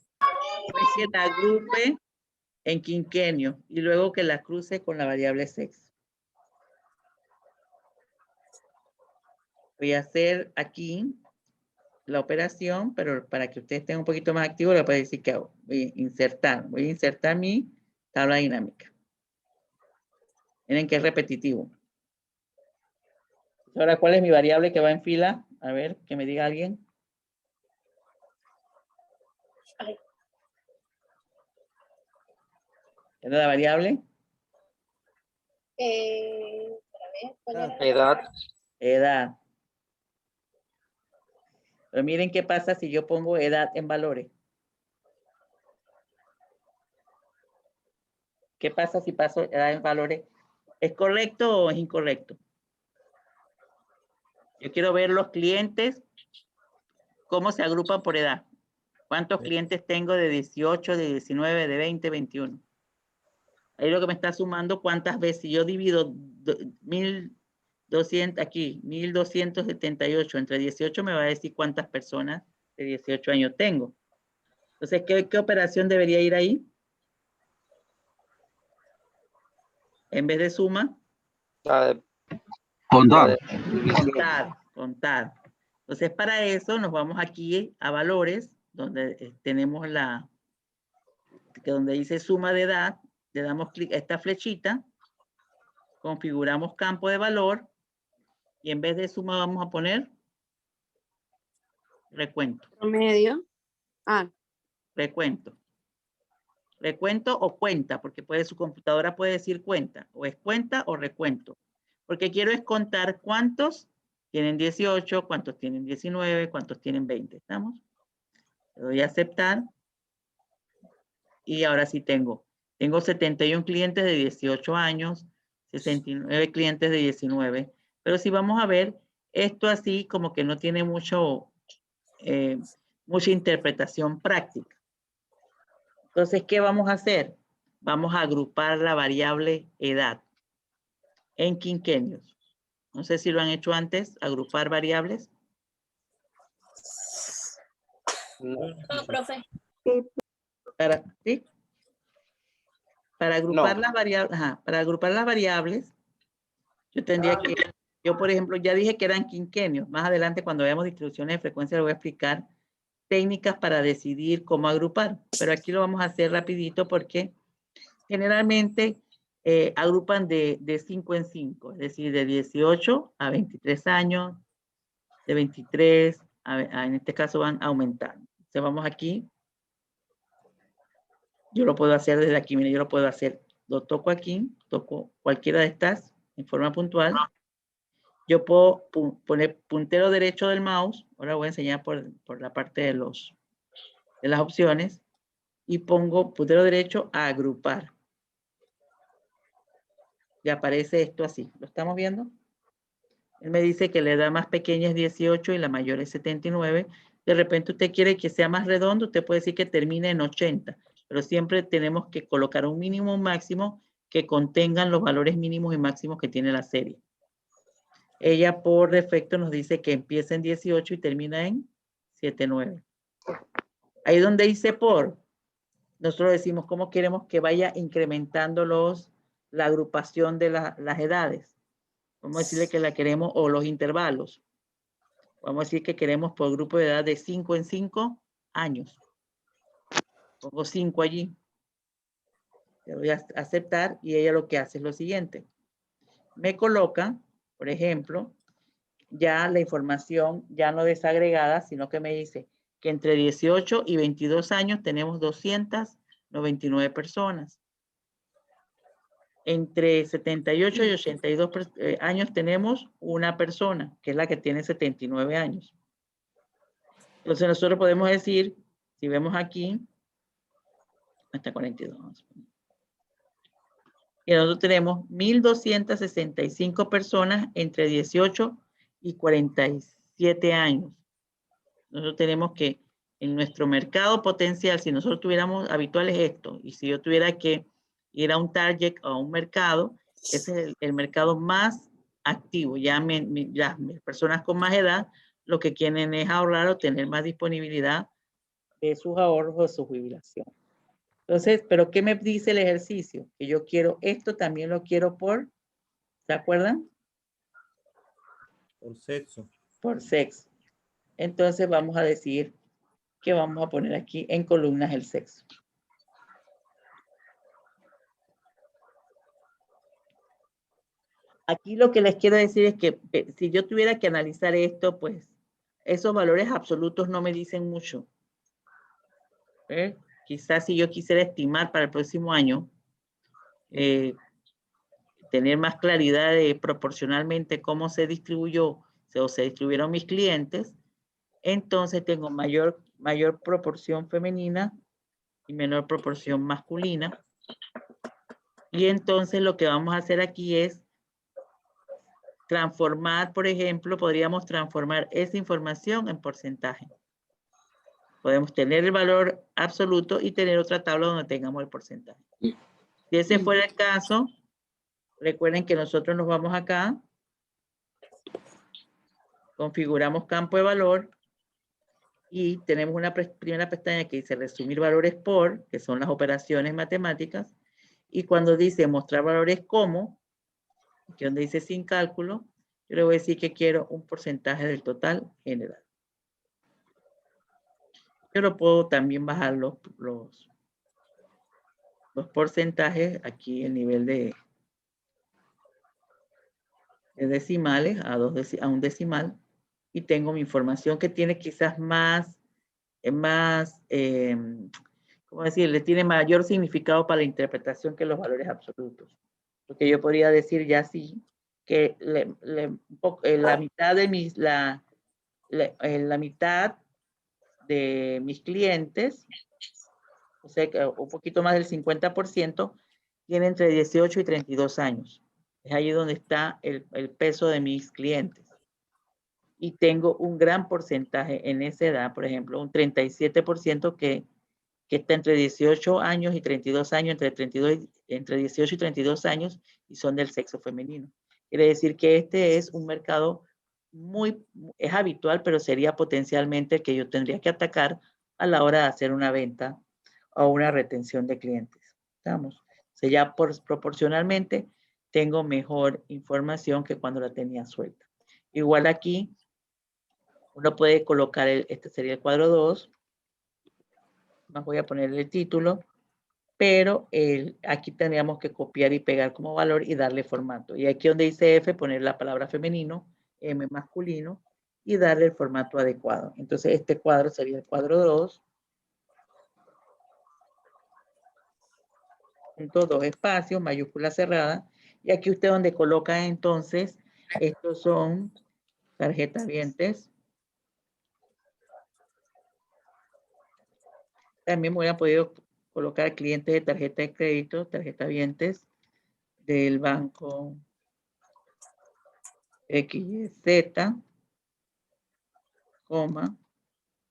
[SPEAKER 1] Pues que la agrupe en quinquenio y luego que la cruce con la variable sexo. Voy a hacer aquí la operación, pero para que ustedes estén un poquito más activos, le puedo decir que hago. Voy a insertar mi tabla dinámica. Miren que es repetitivo. Ahora, ¿cuál es mi variable que va en fila? A ver, que me diga alguien. ¿Es la variable?
[SPEAKER 3] ¿Cuál era?
[SPEAKER 2] Edad.
[SPEAKER 1] Edad. Pero miren qué pasa si yo pongo edad en valores. ¿Qué pasa si paso edad en valores? ¿Es correcto o es incorrecto? Yo quiero ver los clientes, cómo se agrupan por edad. ¿Cuántos clientes tengo de 18, de 19, de 20, 21? Ahí lo que me está sumando, cuántas veces yo divido 1.200, aquí, 1.278 entre 18 me va a decir cuántas personas de 18 años tengo. Entonces, ¿qué operación debería ir ahí? En vez de suma.
[SPEAKER 2] Contar.
[SPEAKER 1] Contar. Entonces, para eso nos vamos aquí a valores, donde tenemos donde dice suma de edad, le damos clic a esta flechita, configuramos campo de valor, y en vez de suma vamos a poner recuento.
[SPEAKER 4] Promedio.
[SPEAKER 1] Recuento. Recuento o cuenta, porque su computadora puede decir cuenta, o es cuenta o recuento. Porque quiero es contar cuántos tienen 18, cuántos tienen 19, cuántos tienen 20. ¿Estamos? Le doy a aceptar. Y ahora sí tengo 71 clientes de 18 años, 69 clientes de 19. Pero si vamos a ver, esto así como que no tiene mucha interpretación práctica. Entonces, ¿qué vamos a hacer? Vamos a agrupar la variable edad en quinquenios. No sé si lo han hecho antes, agrupar variables.
[SPEAKER 3] No, profe.
[SPEAKER 1] ¿Sí? Para agrupar las variables, para agrupar las variables, yo tendría que, yo por ejemplo, ya dije que eran quinquenios. Más adelante, cuando veamos distribuciones de frecuencia, les voy a explicar técnicas para decidir cómo agrupar. Pero aquí lo vamos a hacer rapidito porque generalmente agrupan de 5 en 5, es decir, de 18 a 23 años, de 23, en este caso van aumentando. Entonces vamos aquí. Yo lo puedo hacer desde aquí, mire, yo lo puedo hacer. Lo toco aquí, toco cualquiera de estas en forma puntual yo puedo poner puntero derecho del mouse. Ahora voy a enseñar por la parte de las opciones. Y pongo puntero derecho a agrupar. Y aparece esto así. ¿Lo estamos viendo? Él me dice que la edad más pequeña es 18 y la mayor es 79. De repente usted quiere que sea más redondo, usted puede decir que termine en 80. Pero siempre tenemos que colocar un mínimo, un máximo que contengan los valores mínimos y máximos que tiene la serie. Ella por defecto nos dice que empieza en 18 y termina en 79. Ahí donde dice por, nosotros decimos cómo queremos que vaya incrementando la agrupación de las edades. Vamos a decirle que la queremos, o los intervalos. Vamos a decir que queremos por grupo de edad de 5 en 5 años. Pongo 5 allí. Le voy a aceptar y ella lo que hace es lo siguiente. Me coloca, por ejemplo, ya la información ya no desagregada, sino que me dice que entre 18 y 22 años tenemos 299 personas. Entre 78 y 82 años tenemos una persona, que es la que tiene 79 años. Entonces nosotros podemos decir, si vemos aquí, hasta 42. Y nosotros tenemos 1.265 personas entre 18 y 47 años. Nosotros tenemos que, en nuestro mercado potencial, si nosotros tuviéramos habituales esto, y si yo tuviera que ir a un target o a un mercado, ese es el mercado más activo. Ya las personas con más edad lo que quieren es ahorrar o tener más disponibilidad de sus ahorros o su jubilación. Entonces, ¿pero qué me dice el ejercicio? Que yo quiero esto, también lo quiero por, ¿se acuerdan?
[SPEAKER 5] Por sexo.
[SPEAKER 1] Por sexo. Entonces vamos a decir que vamos a poner aquí en columnas el sexo. Aquí lo que les quiero decir es que si yo tuviera que analizar esto, pues esos valores absolutos no me dicen mucho. Quizás si yo quisiera estimar para el próximo año, tener más claridad de proporcionalmente cómo se distribuyó o se distribuyeron mis clientes, entonces tengo mayor proporción femenina y menor proporción masculina. Y entonces lo que vamos a hacer aquí es transformar, por ejemplo, podríamos transformar esa información en porcentaje. Podemos tener el valor absoluto y tener otra tabla donde tengamos el porcentaje. Si ese fuera el caso, recuerden que nosotros nos vamos acá, configuramos campo de valor y tenemos una primera pestaña que dice resumir valores por, que son las operaciones matemáticas, y cuando dice mostrar valores como, que donde dice sin cálculo, yo le voy a decir que quiero un porcentaje del total general. Yo lo puedo también bajar los porcentajes aquí el nivel de decimales a un decimal y tengo mi información que tiene quizás ¿cómo decirle? Tiene mayor significado para la interpretación que los valores absolutos. Porque yo podría decir ya sí que la mitad de mis clientes, o sea, un poquito más del 50%, tiene entre 18 y 32 años. Es ahí donde está el peso de mis clientes. Y tengo un gran porcentaje en esa edad, por ejemplo, un 37% que está entre 18 años y 32 años, entre 18 y 32 años, y son del sexo femenino. Quiere decir que este es un mercado es habitual, pero sería potencialmente el que yo tendría que atacar a la hora de hacer una venta o una retención de clientes. ¿Estamos? O sea, ya proporcionalmente tengo mejor información que cuando la tenía suelta. Igual aquí, uno puede colocar, este sería el cuadro 2, más voy a poner el título, pero aquí tendríamos que copiar y pegar como valor y darle formato. Y aquí donde dice F, poner la palabra femenino, M masculino, y darle el formato adecuado. Entonces este cuadro sería el cuadro 2. Punto 2 espacios, mayúscula cerrada. Y aquí usted donde coloca entonces Estos son tarjetavientes. También voy a poder colocar clientes de tarjeta de crédito, tarjetavientes del banco XYZ, coma,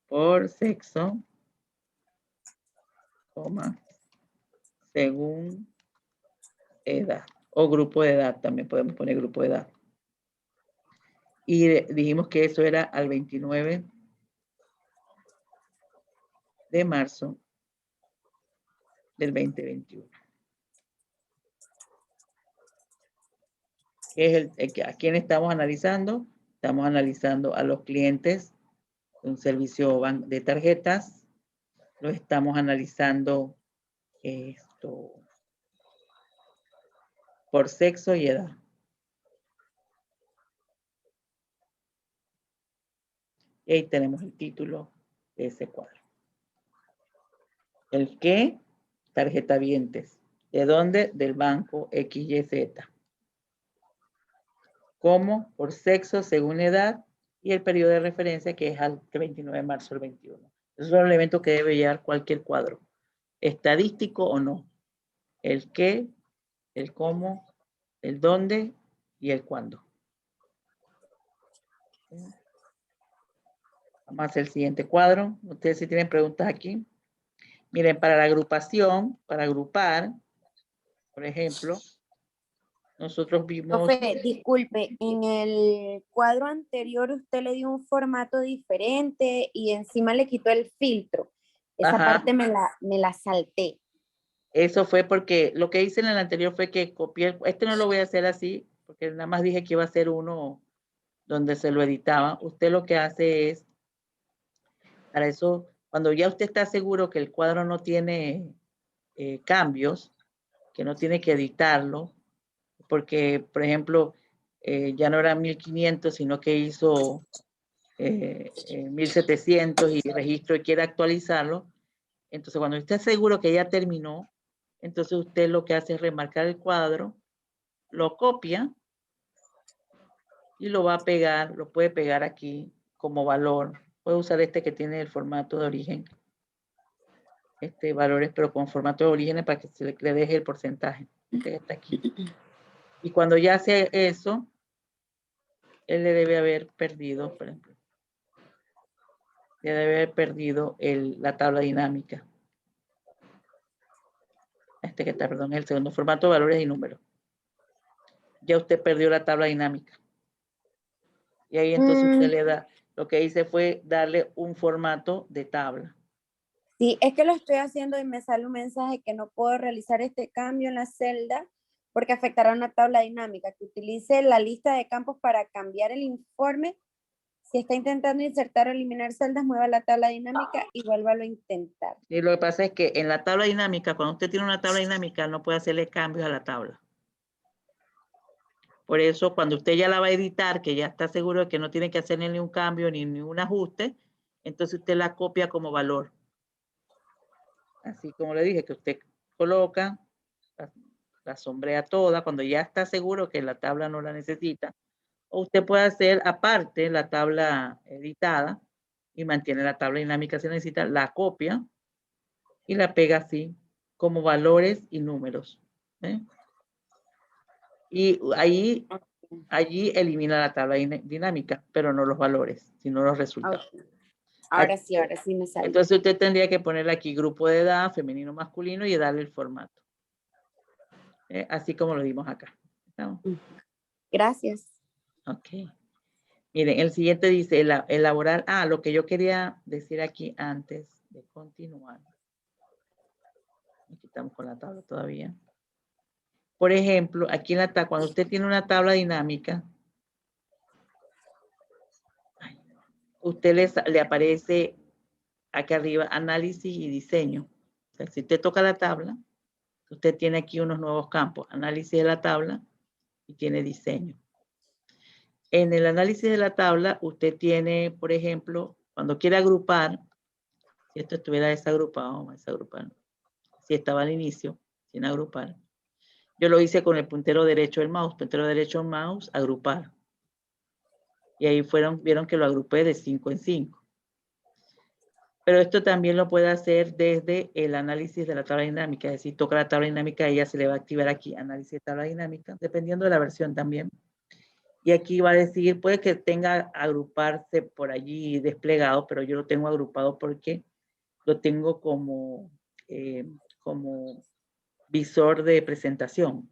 [SPEAKER 1] por sexo, coma, según edad o grupo de edad, también podemos poner grupo de edad. Y dijimos que eso era al 29 de marzo del 2021. ¿Qué es ¿a quién estamos analizando? Estamos analizando a los clientes de un servicio de tarjetas. Lo estamos analizando esto por sexo y edad. Y ahí tenemos el título de ese cuadro. ¿El qué? Tarjetavientes. ¿De dónde? Del banco XYZ. ¿Cómo? Por sexo según edad y el periodo de referencia que es al 29 de marzo del 21. Esos son los elementos que debe llevar cualquier cuadro. Estadístico o no. El qué, el cómo, el dónde y el cuándo. Vamos a hacer el siguiente cuadro. Ustedes si tienen preguntas aquí. Miren, para la agrupación, para agrupar, por ejemplo, nosotros vimos...
[SPEAKER 5] Profe, disculpe, en el cuadro anterior usted le dio un formato diferente y encima le quitó el filtro. Esa
[SPEAKER 1] Ajá.
[SPEAKER 5] parte me la salté.
[SPEAKER 1] Eso fue porque lo que hice en el anterior fue que copié, este no lo voy a hacer así, porque nada más dije que iba a ser uno donde se lo editaba. Usted lo que hace es, para eso, cuando ya usted está seguro que el cuadro no tiene cambios, que no tiene que editarlo, porque, por ejemplo, ya no eran 1500, sino que hizo 1700 y registro y quiere actualizarlo. Entonces, cuando usted está seguro que ya terminó, entonces usted lo que hace es remarcar el cuadro, lo copia y lo va a pegar, lo puede pegar aquí como valor. Puede usar este que tiene el formato de origen. Valores, pero con formato de origen para que se le deje el porcentaje. Este está aquí. Y cuando ya hace eso, él le debe haber perdido, por ejemplo, le debe haber perdido la tabla dinámica. Que está, perdón, el segundo formato de valores y números. Ya usted perdió la tabla dinámica. Y ahí entonces usted le da, lo que hice fue darle un formato de tabla.
[SPEAKER 5] Sí, es que lo estoy haciendo y me sale un mensaje que no puedo realizar este cambio en la celda porque afectará una tabla dinámica. Que utilice la lista de campos para cambiar el informe. Si está intentando insertar o eliminar celdas, mueva la tabla dinámica y vuélvalo a intentar.
[SPEAKER 1] Y lo que pasa es que en la tabla dinámica, cuando usted tiene una tabla dinámica, no puede hacerle cambios a la tabla. Por eso, cuando usted ya la va a editar, que ya está seguro de que no tiene que hacerle ni un cambio ni un ajuste, entonces usted la copia como valor. Así como le dije, que usted coloca, la sombrea toda, cuando ya está seguro que la tabla no la necesita, o usted puede hacer aparte la tabla editada y mantiene la tabla dinámica si necesita, la copia y la pega así, como valores y números. Y allí elimina la tabla dinámica, pero no los valores, sino los resultados.
[SPEAKER 5] Okay. Ahora sí me sale.
[SPEAKER 1] Entonces usted tendría que ponerle aquí grupo de edad, femenino, masculino y darle el formato. Así como lo dimos acá. ¿Estamos?
[SPEAKER 5] Gracias.
[SPEAKER 1] Ok. Miren, el siguiente dice elaborar. Lo que yo quería decir aquí antes de continuar. Aquí estamos con la tabla todavía. Por ejemplo, aquí en la tabla, cuando usted tiene una tabla dinámica, usted le aparece aquí arriba análisis y diseño. O sea, si usted toca la tabla, usted tiene aquí unos nuevos campos. Análisis de la tabla y tiene diseño. En el análisis de la tabla, usted tiene, por ejemplo, cuando quiere agrupar, si esto estuviera desagrupado, vamos a desagrupar. Si estaba al inicio, sin agrupar. Yo lo hice con el puntero derecho del mouse, agrupar. Y ahí vieron que lo agrupé de 5 en 5. Pero esto también lo puede hacer desde el análisis de la tabla dinámica, es decir, toca la tabla dinámica y ya se le va a activar aquí, análisis de tabla dinámica, dependiendo de la versión también. Y aquí va a decir, puede que tenga agruparse por allí desplegado, pero yo lo tengo agrupado porque lo tengo como visor de presentación.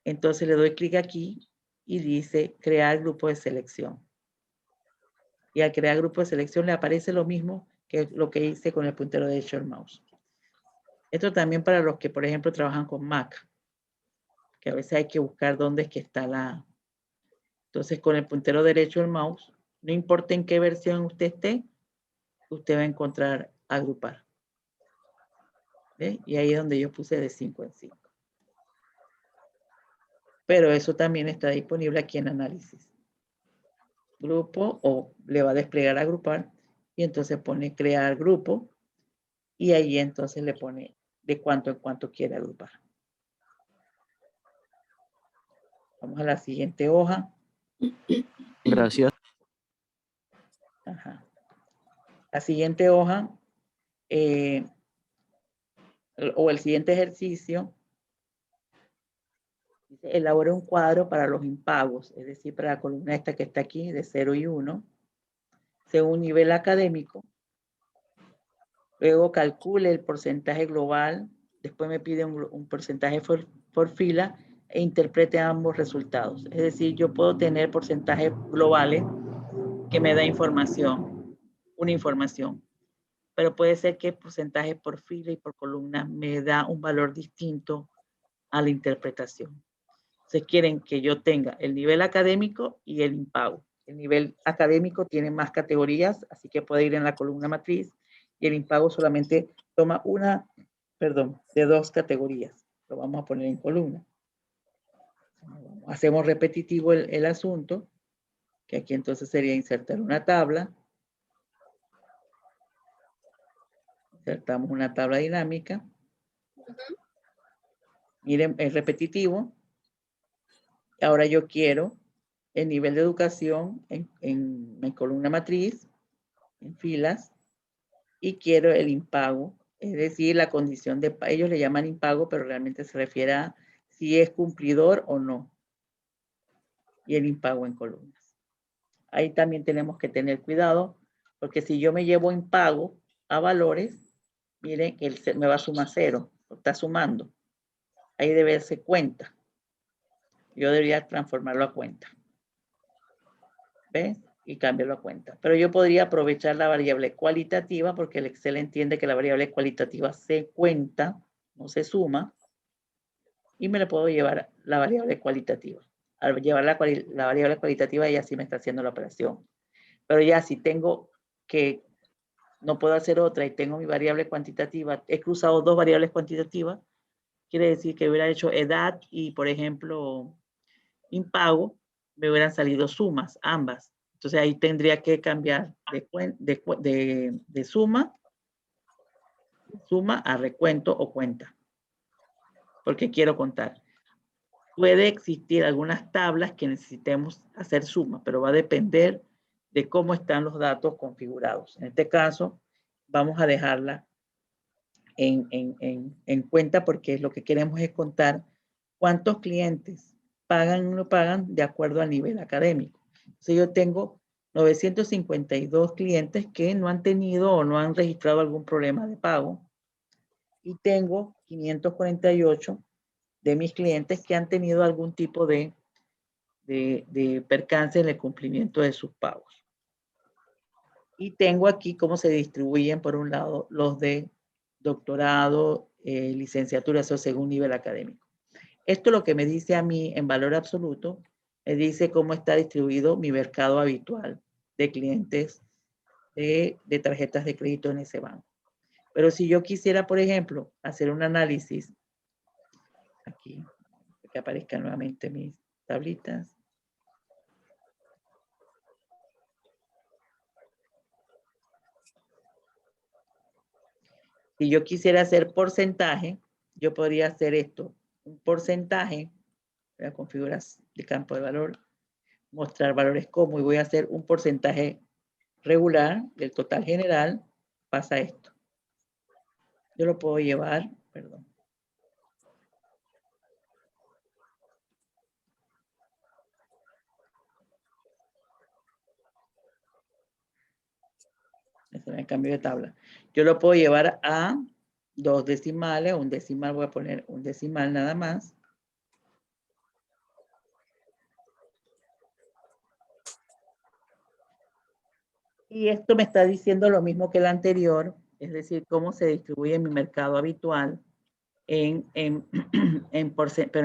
[SPEAKER 1] Entonces le doy clic aquí y dice crear grupo de selección. Y al crear grupo de selección le aparece lo mismo que lo que hice con el puntero derecho del mouse. Esto también para los que, por ejemplo, trabajan con Mac, que a veces hay que buscar dónde es que está la... Entonces, con el puntero derecho del mouse, no importa en qué versión usted esté, usted va a encontrar agrupar. ¿Ve? Y ahí es donde yo puse de 5 en 5. Pero eso también está disponible aquí en análisis. Grupo, o le va a desplegar agrupar, y entonces pone crear grupo, y ahí entonces le pone de cuánto en cuánto quiere agrupar. Vamos a la siguiente hoja.
[SPEAKER 6] Gracias.
[SPEAKER 1] Ajá. La siguiente hoja, o el siguiente ejercicio, dice, elabora un cuadro para los impagos, es decir, para la columna esta que está aquí, de 0 y 1, según nivel académico. Luego calcule el porcentaje global, después me pide un porcentaje por fila e interprete ambos resultados. Es decir, yo puedo tener porcentajes globales que me da información, una información, pero puede ser que el porcentaje por fila y por columna me da un valor distinto a la interpretación. Entonces quieren que yo tenga el nivel académico y el impago. El nivel académico tiene más categorías, así que puede ir en la columna matriz, y el impago solamente toma de 2 categorías. Lo vamos a poner en columna. Hacemos repetitivo el asunto, que aquí entonces sería insertar una tabla. Insertamos una tabla dinámica. Miren, es repetitivo. Ahora yo quiero el nivel de educación en columna matriz, en filas, y quiero el impago, es decir, la condición de, ellos le llaman impago, pero realmente se refiere a si es cumplidor o no, y el impago en columnas. Ahí también tenemos que tener cuidado, porque si yo me llevo impago a valores, miren, él me va a sumar 0, lo está sumando. Ahí debe darse cuenta. Yo debería transformarlo a cuenta. ¿Ves? Y cambiarlo a cuenta. Pero yo podría aprovechar la variable cualitativa, porque el Excel entiende que la variable cualitativa se cuenta, no se suma, y me le puedo llevar la variable cualitativa. Al llevar la variable cualitativa, ya sí me está haciendo la operación. Pero ya si tengo que no puedo hacer otra y tengo mi variable cuantitativa, he cruzado 2 variables cuantitativas, quiere decir que hubiera hecho edad y, por ejemplo, impago, me hubieran salido sumas, ambas. Entonces ahí tendría que cambiar de suma a recuento o cuenta, porque quiero contar. Puede existir algunas tablas que necesitemos hacer suma, pero va a depender de cómo están los datos configurados. En este caso, vamos a dejarla en cuenta, porque lo que queremos es contar cuántos clientes pagan o no pagan de acuerdo al nivel académico. Entonces yo tengo 952 clientes que no han tenido o no han registrado algún problema de pago, y tengo 548 de mis clientes que han tenido algún tipo de percance en el cumplimiento de sus pagos. Y tengo aquí cómo se distribuyen, por un lado, los de doctorado, licenciatura, eso según nivel académico. Esto lo que me dice a mí en valor absoluto, me dice cómo está distribuido mi mercado habitual de clientes de tarjetas de crédito en ese banco. Pero si yo quisiera, por ejemplo, hacer un análisis, aquí, que aparezcan nuevamente mis tablitas. Si yo quisiera hacer porcentaje, yo podría hacer esto, un porcentaje, voy a configurar de campo de valor, mostrar valores como, y voy a hacer un porcentaje regular del total general, pasa esto. Yo lo puedo llevar, perdón. Ese me cambio de tabla. Yo lo puedo llevar a 2 decimales, un decimal, voy a poner un decimal nada más. Y esto me está diciendo lo mismo que el anterior, es decir, cómo se distribuye mi mercado habitual pero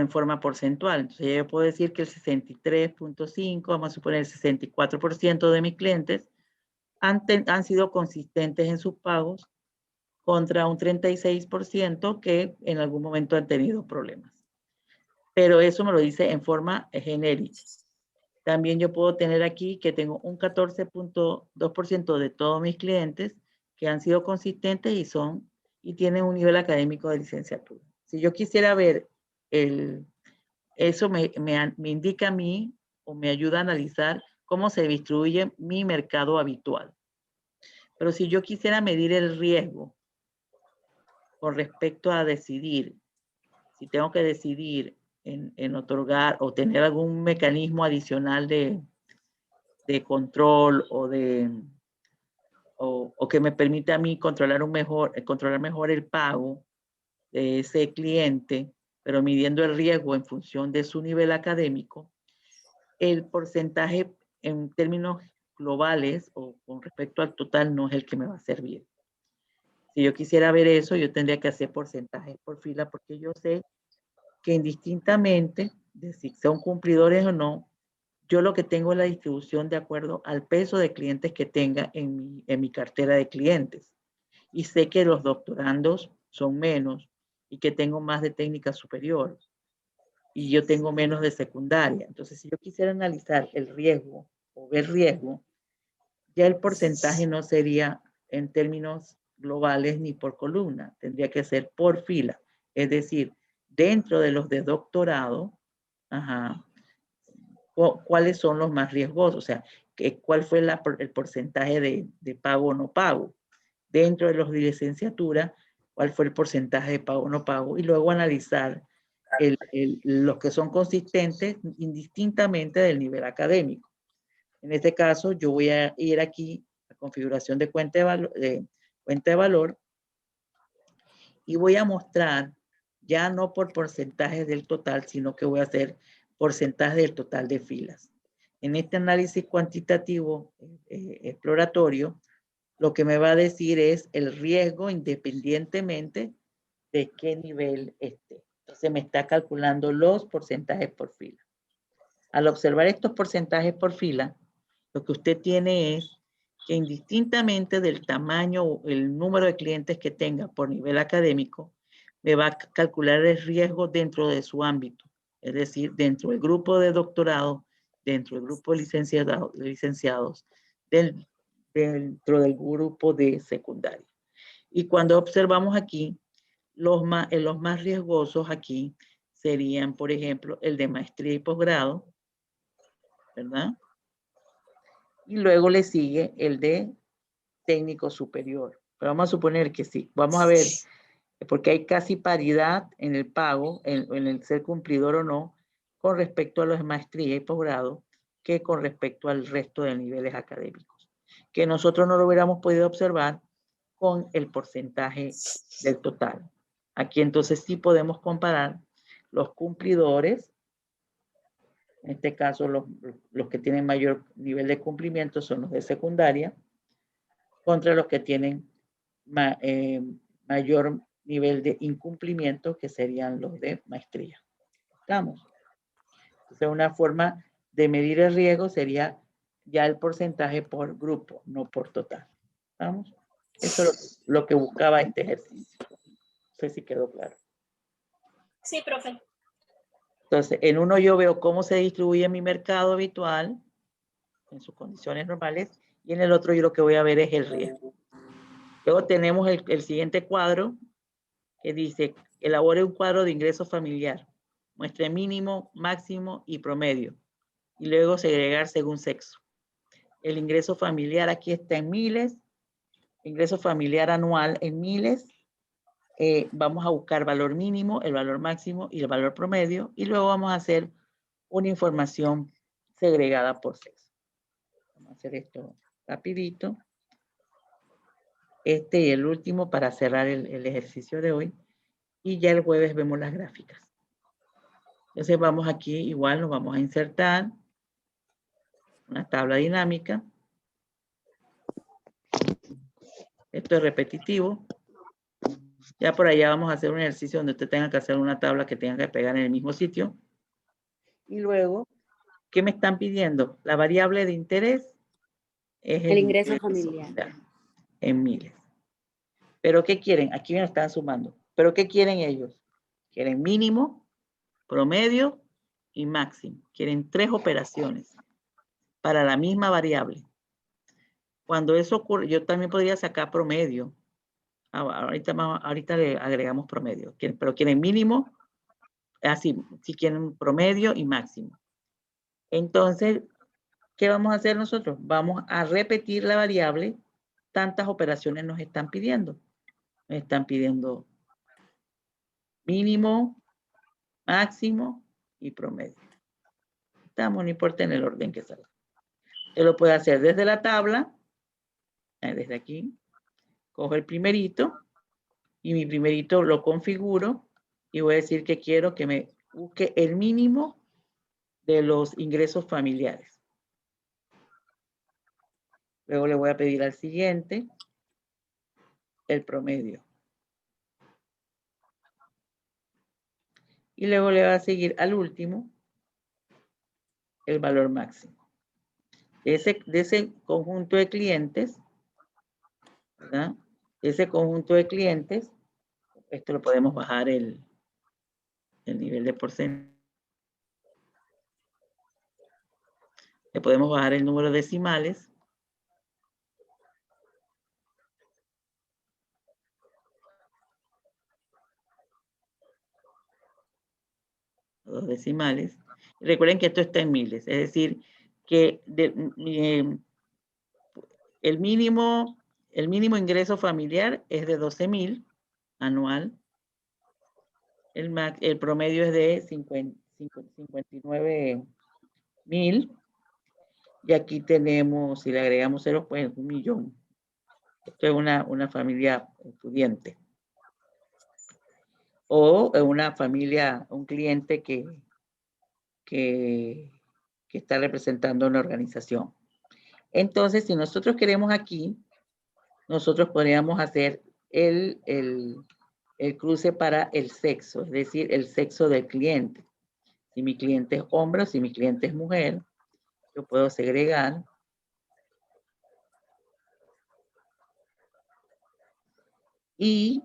[SPEAKER 1] en forma porcentual. Entonces yo puedo decir que el 63.5, vamos a suponer el 64% de mis clientes han sido consistentes en sus pagos contra un 36% que en algún momento han tenido problemas. Pero eso me lo dice en forma genérica. También yo puedo tener aquí que tengo un 14.2% de todos mis clientes que han sido consistentes y tienen un nivel académico de licenciatura. Si yo quisiera ver eso me indica a mí o me ayuda a analizar cómo se distribuye mi mercado habitual. Pero si yo quisiera medir el riesgo con respecto a decidir, si tengo que decidir en otorgar o tener algún mecanismo adicional de control o que me permita a mí controlar mejor el pago de ese cliente, pero midiendo el riesgo en función de su nivel académico, el porcentaje en términos globales o con respecto al total no es el que me va a servir. Si yo quisiera ver eso, yo tendría que hacer porcentajes por fila, porque yo sé que indistintamente de si son cumplidores o no, yo lo que tengo es la distribución de acuerdo al peso de clientes que tenga en mi cartera de clientes. Y sé que los doctorandos son menos y que tengo más de técnica superior y yo tengo menos de secundaria. Entonces, si yo quisiera analizar el riesgo o ver riesgo, ya el porcentaje no sería en términos globales ni por columna, tendría que ser por fila. Es decir, dentro de los de doctorado, cuáles son los más riesgosos, o sea, cuál fue el porcentaje de pago o no pago. Dentro de los de licenciatura, cuál fue el porcentaje de pago o no pago, y luego analizar los que son consistentes indistintamente del nivel académico. En este caso, yo voy a ir aquí a configuración de cuenta de valor y voy a mostrar ya no por porcentajes del total, sino que voy a hacer porcentaje del total de filas. En este análisis cuantitativo exploratorio, lo que me va a decir es el riesgo independientemente de qué nivel esté. Entonces me está calculando los porcentajes por fila. Al observar estos porcentajes por fila, lo que usted tiene es que indistintamente del tamaño o el número de clientes que tenga por nivel académico, me va a calcular el riesgo dentro de su ámbito. Es decir, dentro del grupo de doctorado, dentro del grupo de licenciados, dentro del grupo de secundaria. Y cuando observamos aquí, los más riesgosos aquí serían, por ejemplo, el de maestría y posgrado, ¿verdad? Y luego le sigue el de técnico superior. Pero vamos a suponer que sí. Vamos a ver, porque hay casi paridad en el pago, en el ser cumplidor o no, con respecto a los de maestría y posgrado, que con respecto al resto de niveles académicos, que nosotros no lo hubiéramos podido observar con el porcentaje del total. Aquí entonces sí podemos comparar los cumplidores, en este caso los que tienen mayor nivel de cumplimiento son los de secundaria, contra los que tienen mayor nivel de incumplimiento, que serían los de maestría. ¿Estamos? Entonces, una forma de medir el riesgo sería ya el porcentaje por grupo, no por total. ¿Estamos? Eso es lo que buscaba este ejercicio. No sé si quedó claro.
[SPEAKER 3] Sí, profe.
[SPEAKER 1] Entonces, en uno yo veo cómo se distribuye mi mercado habitual en sus condiciones normales, y en el otro yo lo que voy a ver es el riesgo. Luego tenemos el siguiente cuadro que dice, elabore un cuadro de ingreso familiar. Muestre mínimo, máximo y promedio. y luego segregar según sexo. El ingreso familiar aquí está en miles, ingreso familiar anual en miles. Vamos a buscar valor mínimo, el valor máximo y el valor promedio, y luego vamos a hacer una información segregada por sexo. Vamos a hacer esto rapidito. Este y el último para cerrar el ejercicio de hoy. Y ya el jueves vemos las gráficas. Entonces vamos aquí, igual nos vamos a insertar una tabla dinámica. Esto es repetitivo. Ya por allá vamos a hacer un ejercicio donde usted tenga que hacer una tabla que tenga que pegar en el mismo sitio. Y luego, ¿qué me están pidiendo? La variable de interés es
[SPEAKER 5] El ingreso familiar.
[SPEAKER 1] En miles. ¿Pero qué quieren? Aquí me lo están sumando. ¿Pero qué quieren ellos? Quieren mínimo, promedio y máximo. Quieren 3 operaciones para la misma variable. Cuando eso ocurre, yo también podría sacar promedio. Ahorita le agregamos promedio. Pero quieren mínimo, así, si quieren promedio y máximo. Entonces, ¿qué vamos a hacer nosotros? Vamos a repetir la variable. Tantas operaciones nos están pidiendo. Nos están pidiendo mínimo, máximo y promedio. Estamos, no importa en el orden que salga. Usted lo puede hacer desde la tabla, desde aquí. Cojo el primerito y mi primerito lo configuro y voy a decir que quiero que me busque el mínimo de los ingresos familiares. Luego le voy a pedir al siguiente el promedio. Y luego le va a seguir al último el valor máximo. De ese conjunto de clientes, ¿verdad? De ese conjunto de clientes, esto lo podemos bajar el nivel de porcentaje. Le podemos bajar el número de decimales. Los decimales. Recuerden que esto está en miles, es decir, que el mínimo ingreso familiar es de 12,000 anual. El promedio es de 59,000. Y aquí tenemos, si le agregamos 0, pues 1,000,000. Esto es una familia pudiente. O una familia, un cliente que está representando una organización. Entonces, si nosotros queremos aquí, nosotros podríamos hacer el cruce para el sexo, es decir, el sexo del cliente. Si mi cliente es hombre o si mi cliente es mujer, yo puedo segregar. Y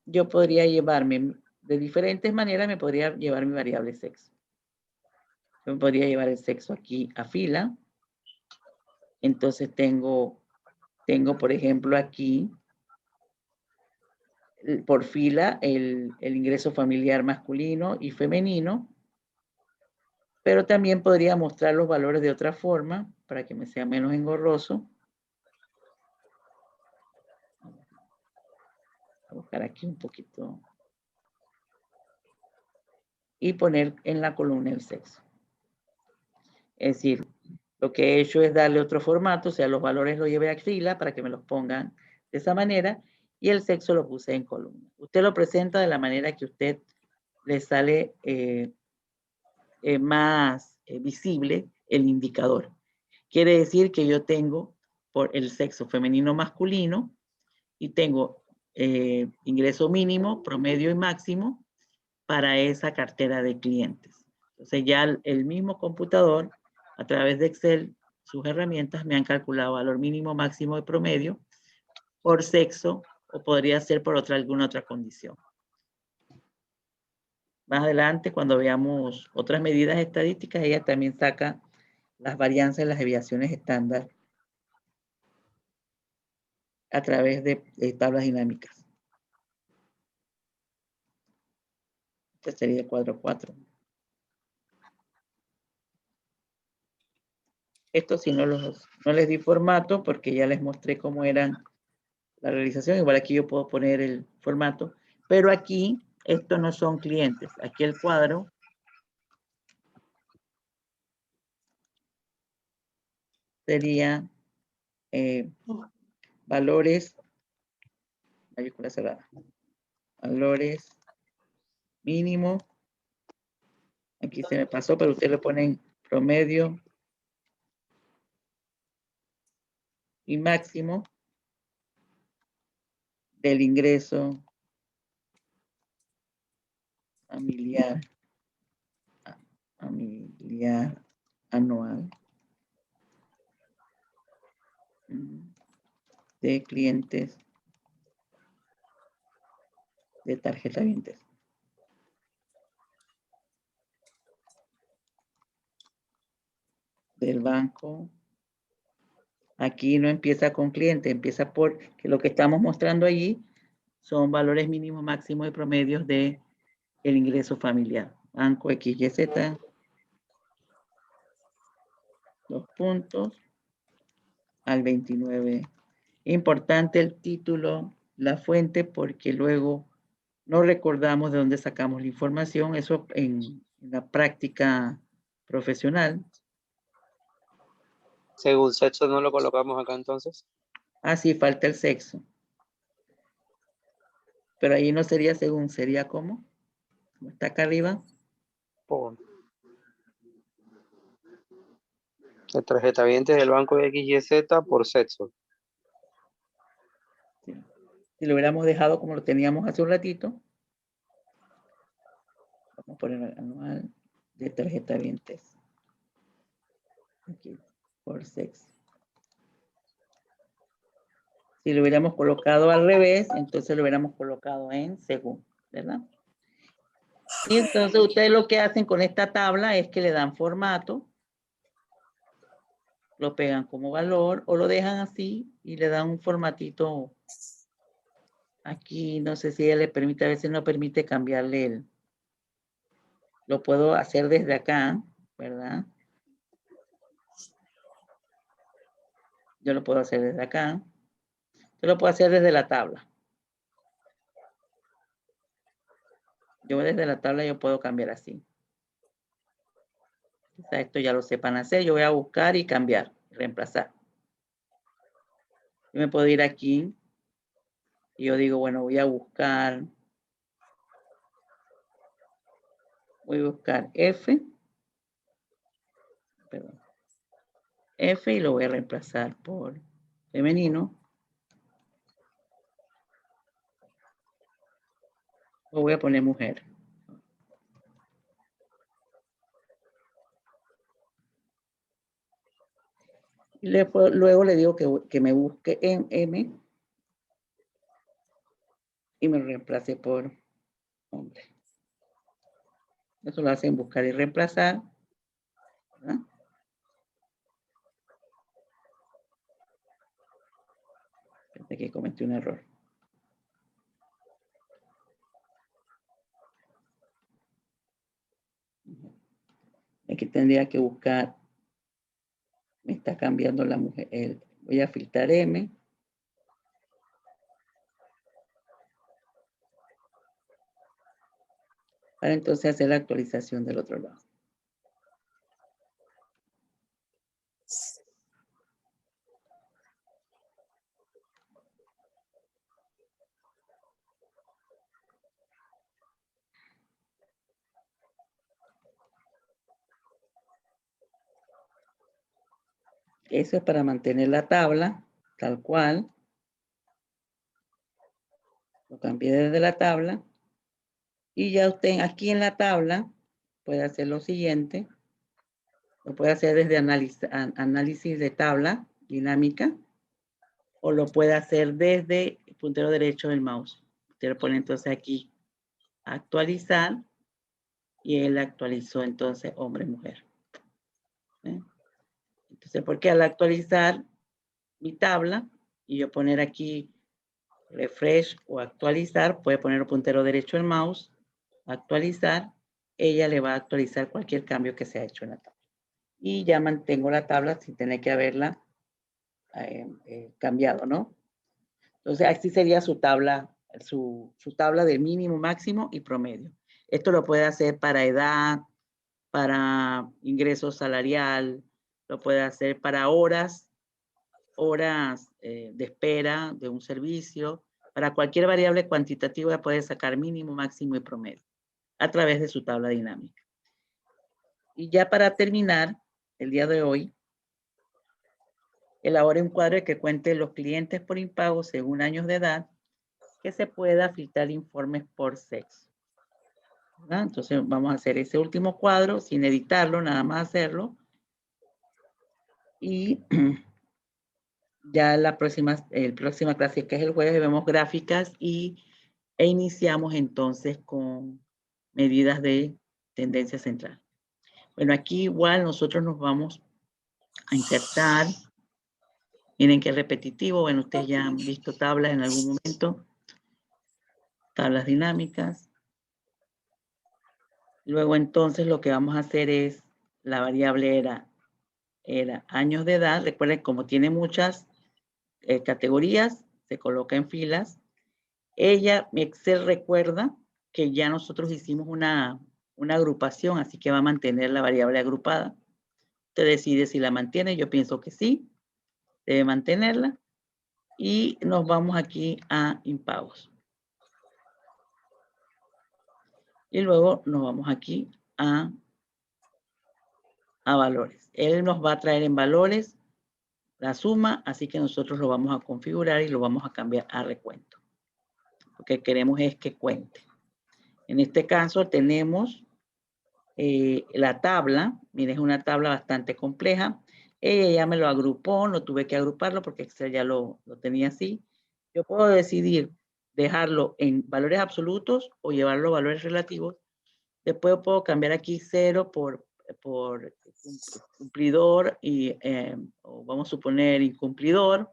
[SPEAKER 1] yo podría llevarme, de diferentes maneras me podría llevar mi variable sexo. Yo me podría llevar el sexo aquí a fila. Entonces tengo, por ejemplo, aquí por fila el ingreso familiar masculino y femenino, pero también podría mostrar los valores de otra forma para que me sea menos engorroso. Voy a buscar aquí un poquito y poner en la columna el sexo. Es decir, lo que he hecho es darle otro formato, o sea, los valores los llevé a fila para que me los pongan de esa manera y el sexo lo puse en columna. Usted lo presenta de la manera que usted le sale más visible el indicador. Quiere decir que yo tengo por el sexo femenino masculino y tengo ingreso mínimo, promedio y máximo para esa cartera de clientes. Entonces ya el mismo computador, a través de Excel, sus herramientas me han calculado valor mínimo, máximo y promedio por sexo o podría ser por alguna otra condición. Más adelante, cuando veamos otras medidas estadísticas, ella también saca las varianzas y las desviaciones estándar a través de tablas dinámicas. Este sería el cuadro 4. Esto sí no les di formato porque ya les mostré cómo eran la realización. Igual aquí yo puedo poner el formato, pero aquí estos no son clientes. Aquí el cuadro sería valores, mayúscula cerrada, valores mínimo. Aquí se me pasó, pero ustedes le ponen promedio y máximo del ingreso familiar anual de clientes de tarjetavientes. Del banco. Aquí no empieza con cliente, empieza por que lo que estamos mostrando allí son valores mínimos, máximos y promedios de el ingreso familiar. Banco XYZ. 2 puntos al 29. Importante el título, la fuente, porque luego no recordamos de dónde sacamos la información. Eso en la práctica profesional.
[SPEAKER 2] Según sexo no lo colocamos acá entonces.
[SPEAKER 1] Ah, sí, falta el sexo. Pero ahí no sería según, sería como está acá arriba.
[SPEAKER 2] Por el tarjetavientes del banco XYZ por sexo.
[SPEAKER 1] Sí. Si lo hubiéramos dejado como lo teníamos hace un ratito. Vamos a poner anual de tarjetavientes. Aquí, por sexo. Si lo hubiéramos colocado al revés, entonces lo hubiéramos colocado en según, ¿verdad? Y entonces ustedes lo que hacen con esta tabla es que le dan formato, lo pegan como valor o lo dejan así y le dan un formatito. Aquí no sé si ella le permite, a veces no permite cambiarle el. Lo puedo hacer desde acá, ¿verdad? Yo lo puedo hacer desde acá. Yo lo puedo hacer desde la tabla. Yo desde la tabla yo puedo cambiar así. O sea, esto ya lo sepan hacer. Yo voy a buscar y cambiar, reemplazar. Yo me puedo ir aquí y yo digo, bueno, voy a buscar F. Perdón. F y lo voy a reemplazar por femenino. O voy a poner mujer. Y luego le digo que me busque en M y me reemplace por hombre. Eso lo hacen buscar y reemplazar, ¿verdad? Pensé que cometí un error. Aquí tendría que buscar, me está cambiando la mujer. Voy a filtrar M. Para entonces hacer la actualización del otro lado. Eso es para mantener la tabla tal cual. Lo cambié desde la tabla. Y ya usted aquí en la tabla puede hacer lo siguiente. Lo puede hacer desde análisis de tabla dinámica. O lo puede hacer desde el puntero derecho del mouse. Usted le pone entonces aquí actualizar. Y él actualizó entonces hombre-mujer. Entonces, porque al actualizar mi tabla y yo poner aquí refresh o actualizar, puede poner el puntero derecho del mouse, actualizar, ella le va a actualizar cualquier cambio que se ha hecho en la tabla. y ya mantengo la tabla sin tener que haberla cambiado, ¿no? Entonces, así sería su tabla de mínimo, máximo y promedio. Esto lo puede hacer para edad, para ingreso salarial, lo puede hacer para horas de espera de un servicio. Para cualquier variable cuantitativa puede sacar mínimo, máximo y promedio a través de su tabla dinámica. Y ya para terminar, el día de hoy, elabore un cuadro que cuente los clientes por impago según años de edad, que se pueda filtrar informes por sexo. ¿Verdad? Entonces vamos a hacer ese último cuadro sin editarlo, nada más hacerlo. Y ya la próxima clase, que es el jueves, vemos gráficas e iniciamos entonces con medidas de tendencia central. Bueno, aquí igual nosotros nos vamos a insertar. Miren qué repetitivo. Bueno, ustedes ya han visto tablas en algún momento. Tablas dinámicas. Luego entonces lo que vamos a hacer es, la variable era años de edad. Recuerden, como tiene muchas categorías, se coloca en filas. Mi Excel recuerda que ya nosotros hicimos una agrupación, así que va a mantener la variable agrupada. Usted decide si la mantiene, yo pienso que sí, debe mantenerla. Y nos vamos aquí a impagos. Y luego nos vamos aquí a valores. Él nos va a traer en valores la suma, así que nosotros lo vamos a configurar y lo vamos a cambiar a recuento. Lo que queremos es que cuente. En este caso tenemos la tabla. Miren, es una tabla bastante compleja. Ella ya me lo agrupó, no tuve que agruparlo porque Excel ya lo tenía así. Yo puedo decidir dejarlo en valores absolutos o llevarlo a valores relativos. Después puedo cambiar aquí 0 por cumplidor y o vamos a suponer incumplidor.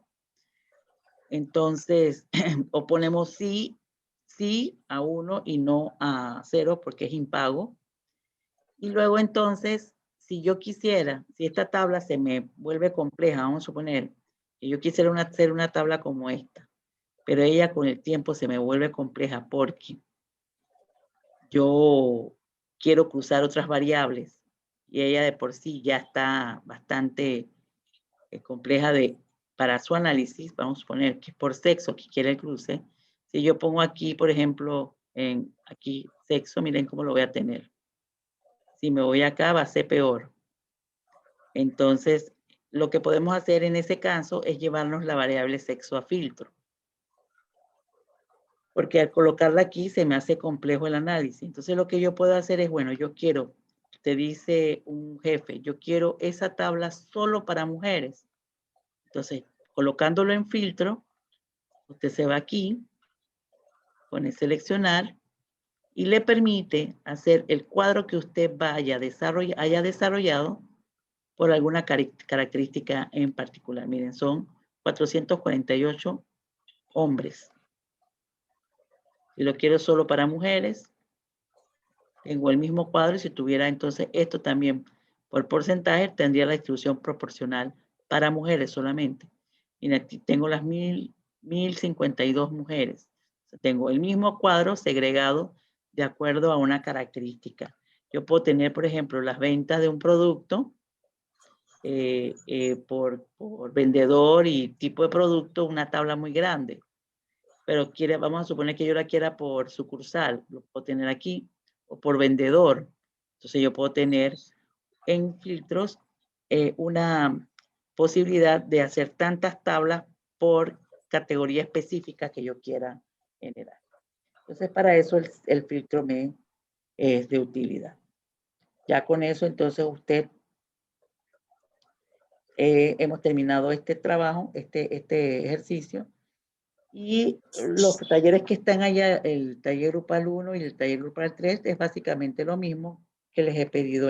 [SPEAKER 1] Entonces, o ponemos sí a 1 y no a 0 porque es impago. Y luego entonces, si yo quisiera, si esta tabla se me vuelve compleja, vamos a suponer que yo quisiera hacer una tabla como esta, pero ella con el tiempo se me vuelve compleja porque yo quiero cruzar otras variables y ella de por sí ya está bastante compleja para su análisis. Vamos a suponer que es por sexo que quiere el cruce. Si yo pongo aquí, por ejemplo, aquí sexo, miren cómo lo voy a tener. Si me voy acá va a ser peor. Entonces, lo que podemos hacer en ese caso es llevarnos la variable sexo a filtro. Porque al colocarla aquí se me hace complejo el análisis. Entonces, lo que yo puedo hacer es, bueno, yo quiero, te dice un jefe, yo quiero esa tabla solo para mujeres. Entonces, colocándolo en filtro, usted se va aquí, pone seleccionar y le permite hacer el cuadro que usted haya desarrollado por alguna característica en particular. Miren, son 448 hombres. Si lo quiero solo para mujeres, tengo el mismo cuadro y si tuviera entonces esto también por porcentaje, tendría la distribución proporcional para mujeres solamente. Miren, aquí tengo las 1052 mujeres. Tengo el mismo cuadro segregado de acuerdo a una característica. Yo puedo tener, por ejemplo, las ventas de un producto por vendedor y tipo de producto, una tabla muy grande. Pero vamos a suponer que yo la quiera por sucursal, lo puedo tener aquí, o por vendedor. Entonces yo puedo tener en filtros una posibilidad de hacer tantas tablas por categoría específica que yo quiera generar. Entonces para eso el filtro me es de utilidad. Ya con eso entonces hemos terminado este trabajo, este ejercicio. Y los talleres que están allá, el taller grupal 1 y el taller grupal 3, es básicamente lo mismo que les he pedido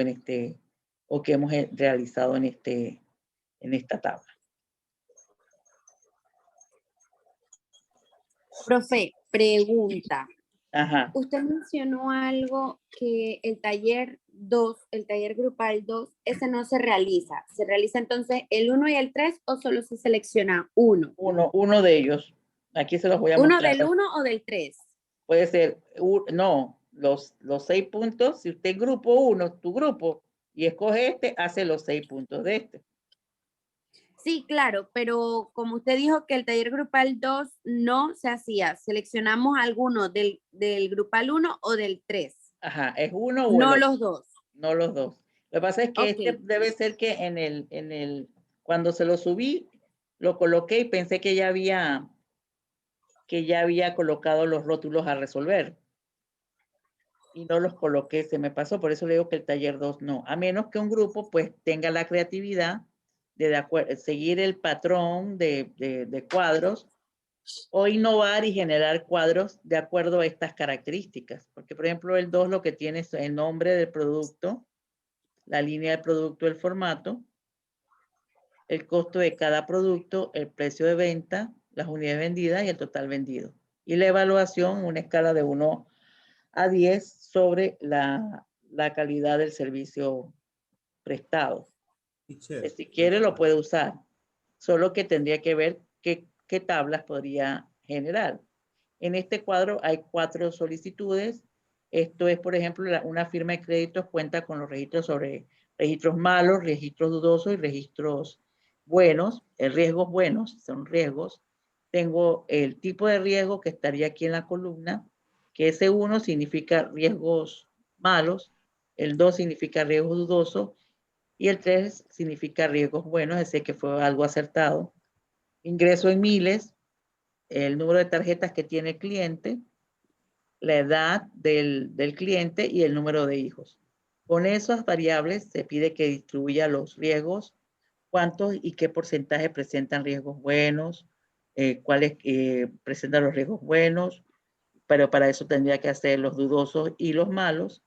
[SPEAKER 1] o que hemos realizado en esta tabla.
[SPEAKER 5] Profe, pregunta.
[SPEAKER 1] Ajá.
[SPEAKER 5] Usted mencionó algo que el taller 2, el taller grupal 2, ese no se realiza. ¿Se realiza entonces el 1 y el 3 o solo se selecciona uno?
[SPEAKER 1] Uno de ellos. Aquí se los voy a
[SPEAKER 5] ¿Uno
[SPEAKER 1] mostrar.
[SPEAKER 5] del 1 o del 3?
[SPEAKER 1] Puede ser, no, los 6 puntos. Si usted grupo 1, tu grupo, y escoge este, hace los 6 puntos de este.
[SPEAKER 5] Sí, claro, pero como usted dijo que el taller grupal 2 no se hacía, seleccionamos alguno del grupal 1 o del 3.
[SPEAKER 1] Ajá, es uno o
[SPEAKER 5] No
[SPEAKER 1] el otro.
[SPEAKER 5] los dos.
[SPEAKER 1] No los dos. Lo que pasa es que
[SPEAKER 5] Ok.
[SPEAKER 1] este debe ser que cuando se lo subí, lo coloqué y pensé que ya había colocado los rótulos a resolver. Y no los coloqué, se me pasó, por eso le digo que el taller 2 no. A menos que un grupo pues tenga la creatividad de seguir el patrón de cuadros o innovar y generar cuadros de acuerdo a estas características. Porque, por ejemplo, el 2 lo que tiene es el nombre del producto, la línea del producto, el formato, el costo de cada producto, el precio de venta, las unidades vendidas y el total vendido. Y la evaluación, una escala de 1 a 10 sobre la calidad del servicio prestado. Si quiere lo puede usar, solo que tendría que ver qué tablas podría generar. En este cuadro hay 4 solicitudes. Esto es, por ejemplo, una firma de créditos cuenta con los registros sobre registros malos, registros dudosos y registros buenos. Riesgos buenos son riesgos. Tengo el tipo de riesgo que estaría aquí en la columna, que ese 1 significa riesgos malos, el 2 significa riesgos dudosos y el 3 significa riesgos buenos, es decir, que fue algo acertado. Ingreso en miles, el número de tarjetas que tiene el cliente, la edad del cliente y el número de hijos. Con esas variables se pide que distribuya los riesgos, cuántos y qué porcentaje presentan riesgos buenos, cuáles presentan los riesgos buenos, pero para eso tendría que hacer los dudosos y los malos.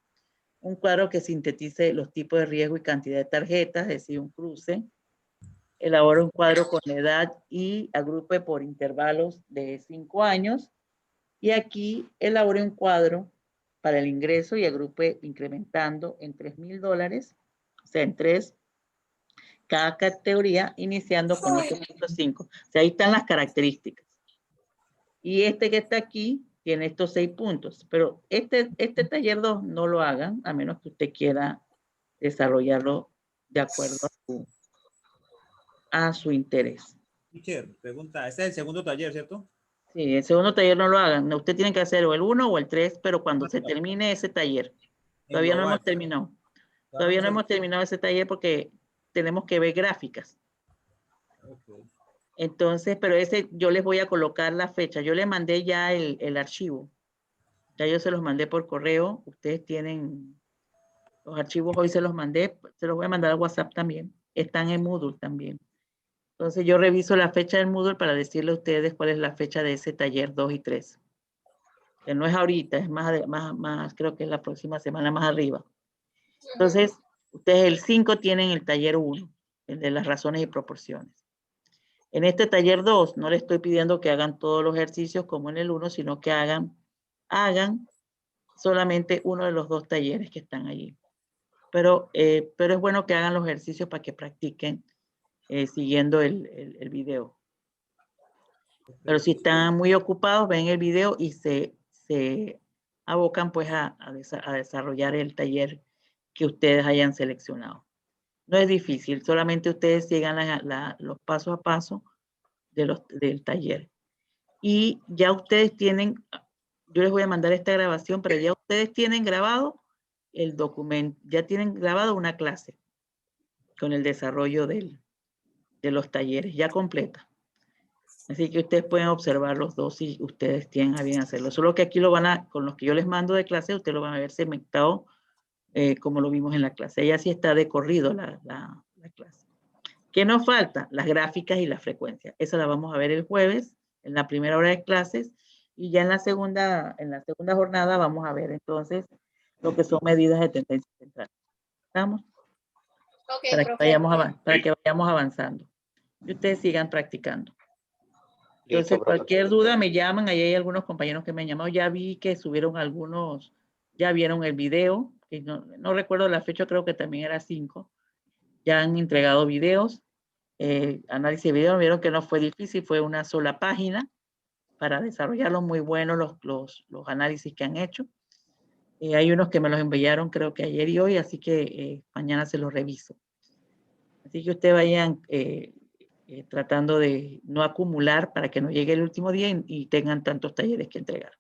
[SPEAKER 1] Un cuadro que sintetice los tipos de riesgo y cantidad de tarjetas, es decir, un cruce. Elabora un cuadro con edad y agrupe por intervalos de 5 años. Y aquí elabore un cuadro para el ingreso y agrupe incrementando en $3,000, o sea, en 3 cada categoría, iniciando con 8.5. O sea, ahí están las características. Y este que está aquí tiene estos 6 puntos, pero este taller 2 no lo hagan, a menos que usted quiera desarrollarlo de acuerdo a su interés.
[SPEAKER 7] Teacher, pregunta, este es el segundo taller, ¿cierto?
[SPEAKER 1] Sí, el segundo taller no lo hagan. No, usted tiene que hacer o el 1 o el 3, pero cuando se termine ese taller. Todavía no hemos terminado. Todavía no hemos terminado ese taller porque tenemos que ver gráficas.
[SPEAKER 7] Okay.
[SPEAKER 1] Entonces, pero ese yo les voy a colocar la fecha. Yo les mandé ya el archivo. Ya yo se los mandé por correo. Ustedes tienen los archivos, hoy se los mandé. Se los voy a mandar al WhatsApp también. Están en Moodle también. Entonces yo reviso la fecha del Moodle para decirle a ustedes cuál es la fecha de ese taller 2 y 3. Que no es ahorita, es más, creo que es la próxima semana más arriba. Entonces, ustedes el 5 tienen el taller 1, el de las razones y proporciones. En este taller 2 no le estoy pidiendo que hagan todos los ejercicios como en el 1, sino que hagan solamente uno de los 2 talleres que están allí. Pero es bueno que hagan los ejercicios para que practiquen siguiendo el video. Pero si están muy ocupados, ven el video y se abocan pues a desarrollar el taller que ustedes hayan seleccionado. No es difícil, solamente ustedes sigan los pasos a paso del taller. Y ya ustedes tienen, yo les voy a mandar esta grabación, pero ya ustedes tienen grabado el documento, ya tienen grabado una clase con el desarrollo de los talleres, ya completa. Así que ustedes pueden observar los dos si ustedes tienen a bien hacerlo. Solo que aquí con los que yo les mando de clase, ustedes lo van a ver segmentado como lo vimos en la clase. Ella sí está de corrido la clase. ¿Qué nos falta? Las gráficas y la frecuencia. Esa la vamos a ver el jueves, en la primera hora de clases, y ya en la segunda jornada vamos a ver entonces lo que son medidas de tendencia central. ¿Estamos?
[SPEAKER 3] Ok,
[SPEAKER 1] Para que vayamos avanzando. Y ustedes sigan practicando. Entonces,
[SPEAKER 2] Listo, profe.
[SPEAKER 1] cualquier duda me llaman. Ahí hay algunos compañeros que me han llamado. Ya vi que subieron algunos, ya vieron el video. Que no recuerdo la fecha, creo que también era 5. Ya han entregado videos. Análisis de video, vieron que no fue difícil, fue una sola página para desarrollarlos, muy buenos los análisis que han hecho. Hay unos que me los enviaron creo que ayer y hoy, así que mañana se los reviso. Así que ustedes vayan tratando de no acumular para que no llegue el último día y tengan tantos talleres que entregar.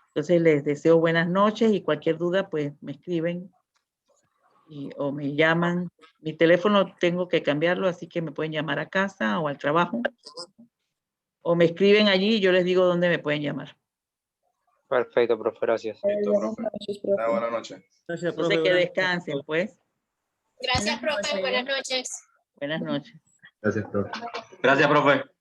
[SPEAKER 1] Entonces les deseo buenas noches y cualquier duda pues me escriben o me llaman. Mi teléfono tengo que cambiarlo, así que me pueden llamar a casa o al trabajo. O me escriben allí y yo les digo dónde me pueden llamar.
[SPEAKER 2] Perfecto, profe, gracias.
[SPEAKER 8] Listo, profe. Buenas noches.
[SPEAKER 7] Gracias,
[SPEAKER 1] Entonces
[SPEAKER 7] profe.
[SPEAKER 1] que
[SPEAKER 7] Buenas
[SPEAKER 1] descansen,
[SPEAKER 7] noches.
[SPEAKER 1] pues.
[SPEAKER 3] Gracias, profe. Buenas noches.
[SPEAKER 1] Buenas noches.
[SPEAKER 8] Gracias, profe.
[SPEAKER 9] Gracias, profe.